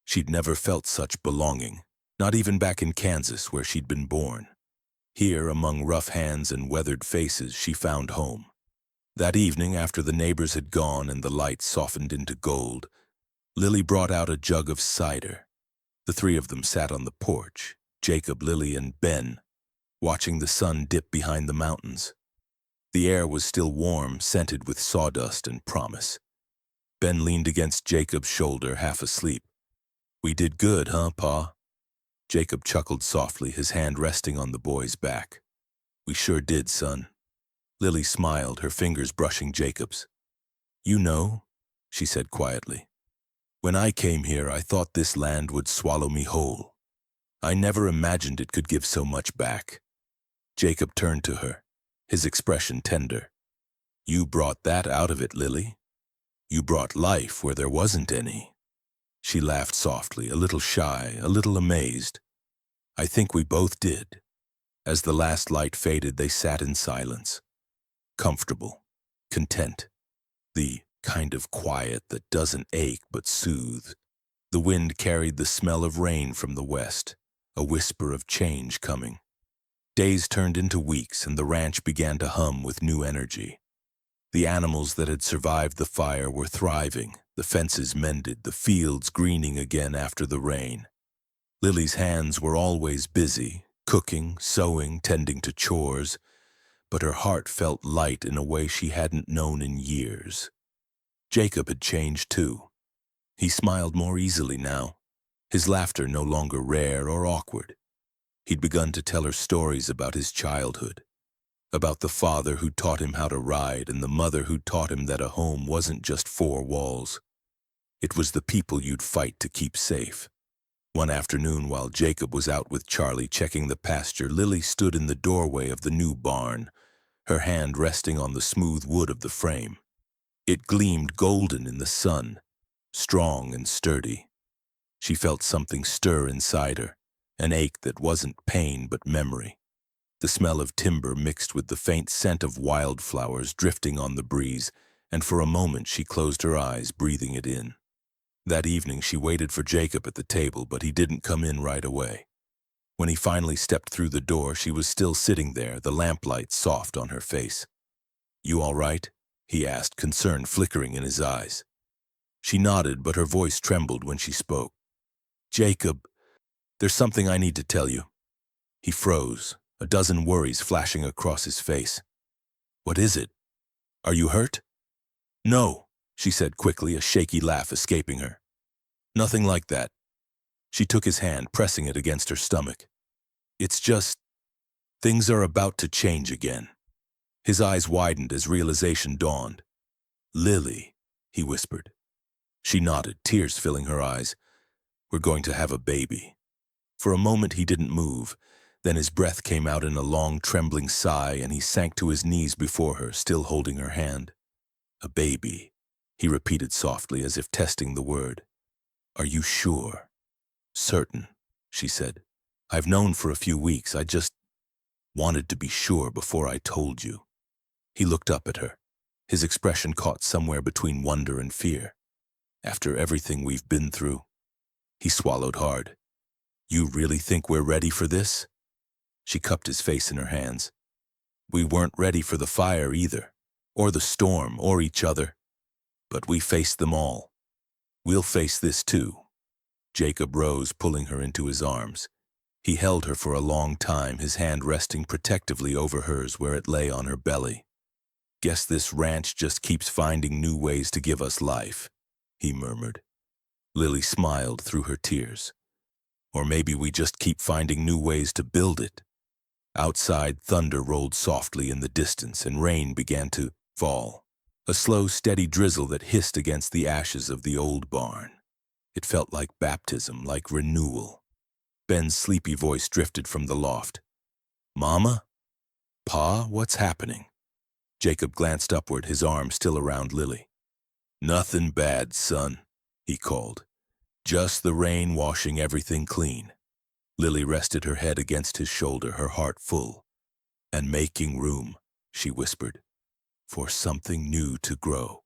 She'd never felt such belonging, not even back in Kansas where she'd been born. Here, among rough hands and weathered faces, she found home. That evening, after the neighbors had gone and the lights softened into gold, Lily brought out a jug of cider. The three of them sat on the porch, Jacob, Lily, and Ben, watching the sun dip behind the mountains. The air was still warm, scented with sawdust and promise. Ben leaned against Jacob's shoulder, half asleep. "We did good, huh, Pa?" Jacob chuckled softly, his hand resting on the boy's back. "We sure did, son." Lily smiled, her fingers brushing Jacob's. "You know," she said quietly, "when I came here, I thought this land would swallow me whole. I never imagined it could give so much back." Jacob turned to her, his expression tender. "You brought that out of it, Lily. You brought life where there wasn't any." She laughed softly, a little shy, a little amazed. "I think we both did." As the last light faded, they sat in silence. Comfortable, content, the kind of quiet that doesn't ache but soothe. The wind carried the smell of rain from the west, a whisper of change coming. Days turned into weeks, and the ranch began to hum with new energy. The animals that had survived the fire were thriving, the fences mended, the fields greening again after the rain. Lily's hands were always busy, cooking, sewing, tending to chores, but her heart felt light in a way she hadn't known in years. Jacob had changed too. He smiled more easily now, his laughter no longer rare or awkward. He'd begun to tell her stories about his childhood, about the father who taught him how to ride and the mother who taught him that a home wasn't just four walls. It was the people you'd fight to keep safe. One afternoon, while Jacob was out with Charlie checking the pasture, Lily stood in the doorway of the new barn, her hand resting on the smooth wood of the frame. It gleamed golden in the sun, strong and sturdy. She felt something stir inside her, an ache that wasn't pain but memory. The smell of timber mixed with the faint scent of wildflowers drifting on the breeze, and for a moment she closed her eyes, breathing it in. That evening she waited for Jacob at the table, but he didn't come in right away. When he finally stepped through the door, she was still sitting there, the lamplight soft on her face. "You all right?" he asked, concern flickering in his eyes. She nodded, but her voice trembled when she spoke. "Jacob, there's something I need to tell you." He froze, a dozen worries flashing across his face. "What is it? Are you hurt?" "No," she said quickly, a shaky laugh escaping her. "Nothing like that. She took his hand, pressing it against her stomach. It's just, things are about to change again. His eyes widened as realization dawned. Lily, he whispered. She nodded, tears filling her eyes. We're going to have a baby. For a moment he didn't move. Then his breath came out in a long, trembling sigh, and he sank to his knees before her, still holding her hand. A baby, he repeated softly, as if testing the word. Are you sure? Certain, she said. I've known for a few weeks. I just wanted to be sure before I told you. He looked up at her, his expression caught somewhere between wonder and fear. After everything we've been through, he swallowed hard. You really think we're ready for this? She cupped his face in her hands. We weren't ready for the fire either, or the storm, or each other. But we faced them all. We'll face this too. Jacob rose, pulling her into his arms. He held her for a long time, his hand resting protectively over hers where it lay on her belly. Guess this ranch just keeps finding new ways to give us life, he murmured. Lily smiled through her tears. Or maybe we just keep finding new ways to build it. Outside, thunder rolled softly in the distance and rain began to fall. A slow, steady drizzle that hissed against the ashes of the old barn. It felt like baptism, like renewal. Ben's sleepy voice drifted from the loft. Mama? Pa, what's happening? Jacob glanced upward, his arm still around Lily. Nothing bad, son, he called. Just the rain washing everything clean. Lily rested her head against his shoulder, her heart full. And making room, she whispered, for something new to grow.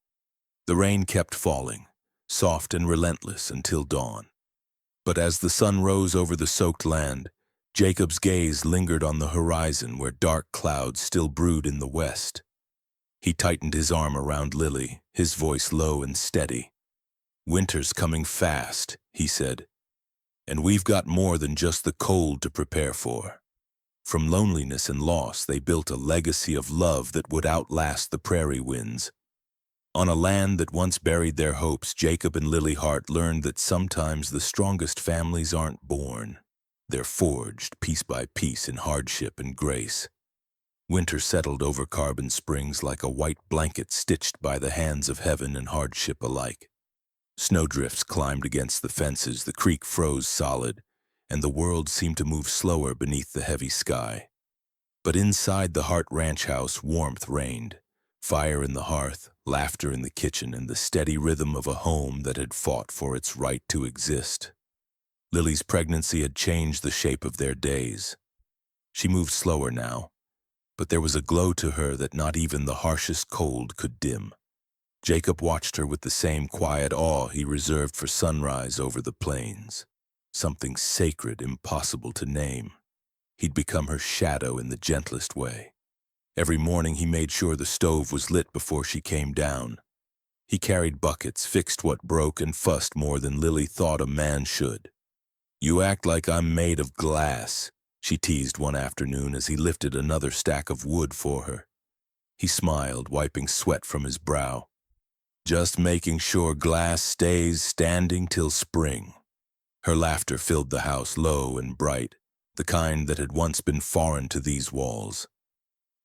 The rain kept falling, soft and relentless until dawn. But as the sun rose over the soaked land, Jacob's gaze lingered on the horizon where dark clouds still brewed in the west. He tightened his arm around Lily, his voice low and steady. Winter's coming fast, he said. And we've got more than just the cold to prepare for. From loneliness and loss, they built a legacy of love that would outlast the prairie winds. On a land that once buried their hopes, Jacob and Lily Hart learned that sometimes the strongest families aren't born. They're forged piece by piece in hardship and grace. Winter settled over Carbon Springs like a white blanket stitched by the hands of heaven and hardship alike. Snowdrifts climbed against the fences, the creek froze solid, and the world seemed to move slower beneath the heavy sky. But inside the Hart Ranch house, warmth reigned. Fire in the hearth, laughter in the kitchen, and the steady rhythm of a home that had fought for its right to exist. Lily's pregnancy had changed the shape of their days. She moved slower now, but there was a glow to her that not even the harshest cold could dim. Jacob watched her with the same quiet awe he reserved for sunrise over the plains. Something sacred, impossible to name. He'd become her shadow in the gentlest way. Every morning he made sure the stove was lit before she came down. He carried buckets, fixed what broke, and fussed more than Lily thought a man should. You act like I'm made of glass, she teased one afternoon as he lifted another stack of wood for her. He smiled, wiping sweat from his brow. Just making sure glass stays standing till spring. Her laughter filled the house, low and bright, the kind that had once been foreign to these walls.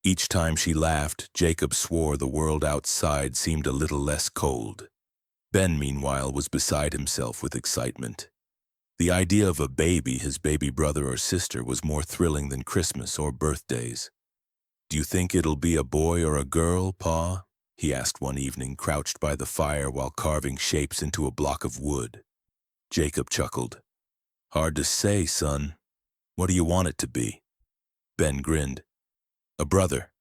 Each time she laughed, Jacob swore the world outside seemed a little less cold. Ben, meanwhile, was beside himself with excitement. The idea of a baby, his baby brother or sister, was more thrilling than Christmas or birthdays. Do you think it'll be a boy or a girl, Pa? He asked one evening, crouched by the fire while carving shapes into a block of wood. Jacob chuckled. Hard to say, son. What do you want it to be? Ben grinned. A brother.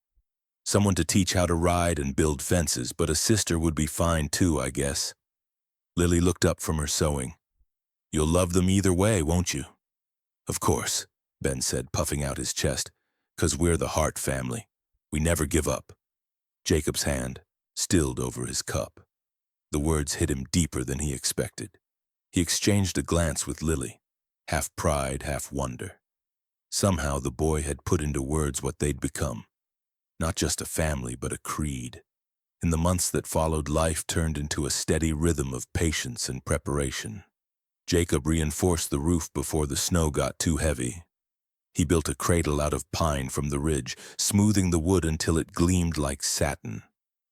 Someone to teach how to ride and build fences, but a sister would be fine too, I guess. Lily looked up from her sewing. You'll love them either way, won't you? Of course, Ben said, puffing out his chest, 'cause we're the Hart family. We never give up. Jacob's hand stilled over his cup. The words hit him deeper than he expected. He exchanged a glance with Lily, half pride, half wonder. Somehow the boy had put into words what they'd become. Not just a family, but a creed. In the months that followed, life turned into a steady rhythm of patience and preparation. Jacob reinforced the roof before the snow got too heavy. He built a cradle out of pine from the ridge, smoothing the wood until it gleamed like satin.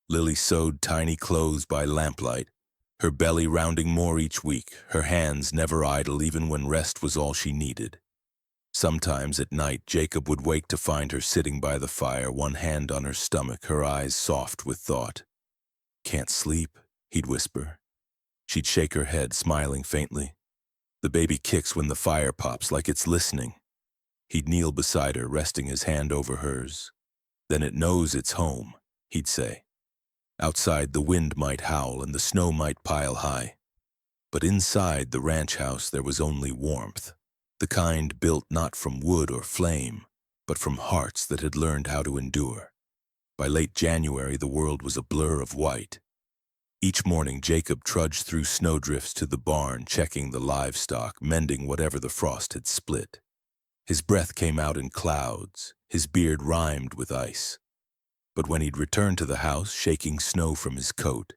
Lily sewed tiny clothes by lamplight, her belly rounding more each week, her hands never idle even when rest was all she needed. Sometimes at night, Jacob would wake to find her sitting by the fire, one hand on her stomach, her eyes soft with thought. "Can't sleep," he'd whisper. She'd shake her head, smiling faintly. "The baby kicks when the fire pops, like it's listening." He'd kneel beside her, resting his hand over hers. "Then it knows it's home," he'd say. Outside, the wind might howl and the snow might pile high. But inside the ranch house there was only warmth, the kind built not from wood or flame, but from hearts that had learned how to endure. By late January, the world was a blur of white. Each morning, Jacob trudged through snowdrifts to the barn, checking the livestock, mending whatever the frost had split. His breath came out in clouds, his beard rhymed with ice. But when he'd return to the house, shaking snow from his coat,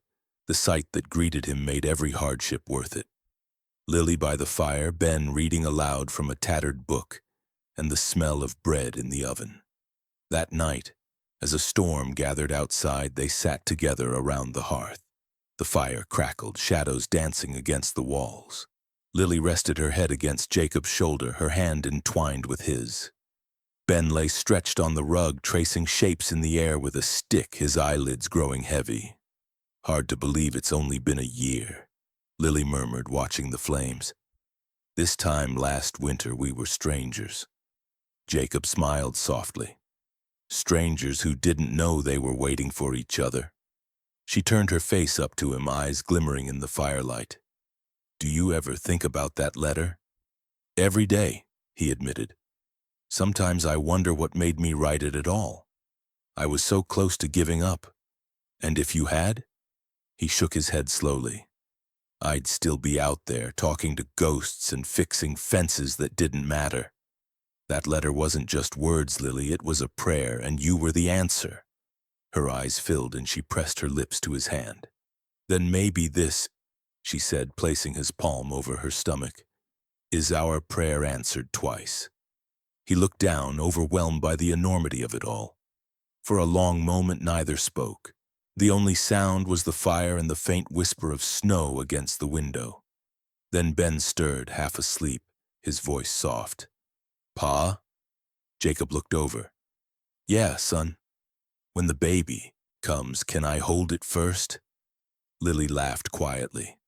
the sight that greeted him made every hardship worth it. Lily by the fire, Ben reading aloud from a tattered book, and the smell of bread in the oven. That night, as a storm gathered outside, they sat together around the hearth. The fire crackled, shadows dancing against the walls. Lily rested her head against Jacob's shoulder, her hand entwined with his. Ben lay stretched on the rug, tracing shapes in the air with a stick, his eyelids growing heavy. "Hard to believe it's only been a year," Lily murmured, watching the flames. "This time last winter we were strangers." Jacob smiled softly. Strangers who didn't know they were waiting for each other. She turned her face up to him, eyes glimmering in the firelight. "Do you ever think about that letter?" "Every day," he admitted. "Sometimes I wonder what made me write it at all. I was so close to giving up. And if you had?" He shook his head slowly. "I'd still be out there, talking to ghosts and fixing fences that didn't matter. That letter wasn't just words, Lily, it was a prayer, and you were the answer." Her eyes filled and she pressed her lips to his hand. "Then maybe this," she said, placing his palm over her stomach, "is our prayer answered twice." He looked down, overwhelmed by the enormity of it all. For a long moment neither spoke. The only sound was the fire and the faint whisper of snow against the window. Then Ben stirred, half asleep, his voice soft. "Pa?" Jacob looked over. "Yeah, son. When the baby comes, can I hold it first?" Lily laughed quietly.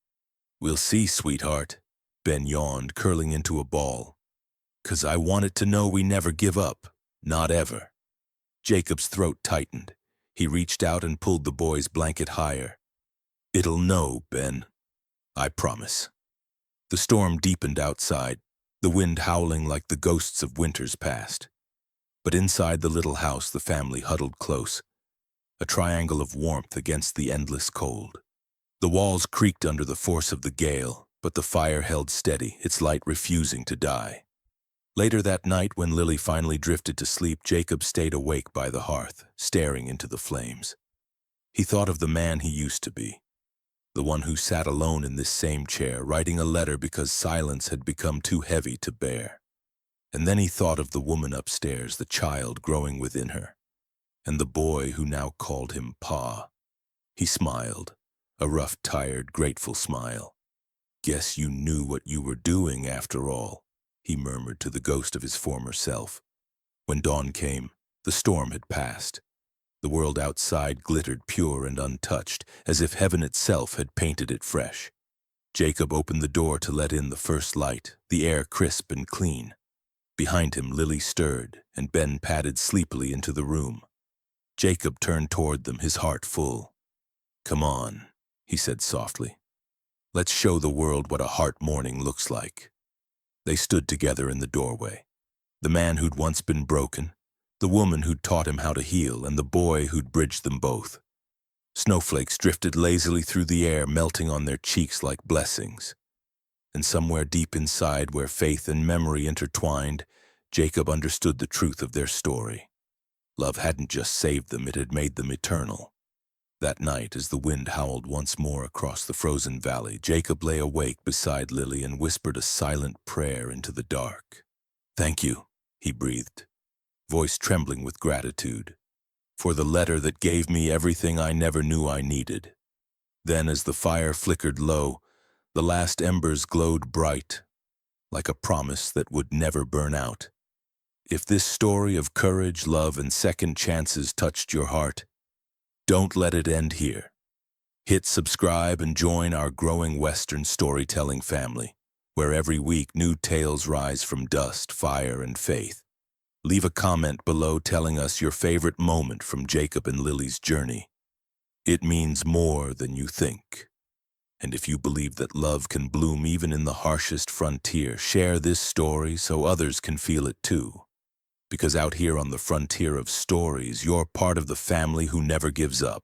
"We'll see, sweetheart." Ben yawned, curling into a ball. "'Cause I want it to know we never give up. Not ever." Jacob's throat tightened. He reached out and pulled the boy's blanket higher. "It'll know, Ben. I promise." The storm deepened outside, the wind howling like the ghosts of winters past. But inside the little house, the family huddled close, a triangle of warmth against the endless cold. The walls creaked under the force of the gale, but the fire held steady, its light refusing to die. Later that night, when Lily finally drifted to sleep, Jacob stayed awake by the hearth, staring into the flames. He thought of the man he used to be, the one who sat alone in this same chair, writing a letter because silence had become too heavy to bear. And then he thought of the woman upstairs, the child growing within her, and the boy who now called him Pa. He smiled, a rough, tired, grateful smile. "Guess you knew what you were doing after all," he murmured to the ghost of his former self. When dawn came, the storm had passed. The world outside glittered pure and untouched, as if heaven itself had painted it fresh. Jacob opened the door to let in the first light, the air crisp and clean. Behind him, Lily stirred, and Ben padded sleepily into the room. Jacob turned toward them, his heart full. "Come on," he said softly. "Let's show the world what a heart morning looks like." They stood together in the doorway. The man who'd once been broken, the woman who'd taught him how to heal, and the boy who'd bridged them both. Snowflakes drifted lazily through the air, melting on their cheeks like blessings. And somewhere deep inside, where faith and memory intertwined, Jacob understood the truth of their story. Love hadn't just saved them, it had made them eternal. That night, as the wind howled once more across the frozen valley, Jacob lay awake beside Lily and whispered a silent prayer into the dark. "Thank you," he breathed, voice trembling with gratitude, "for the letter that gave me everything I never knew I needed." Then, as the fire flickered low, the last embers glowed bright, like a promise that would never burn out. If this story of courage, love, and second chances touched your heart, don't let it end here. Hit subscribe and join our growing Western storytelling family, where every week new tales rise from dust, fire, and faith. Leave a comment below telling us your favorite moment from Jacob and Lily's journey. It means more than you think. And if you believe that love can bloom even in the harshest frontier, share this story so others can feel it too. Because out here on the frontier of stories, you're part of the family who never gives up.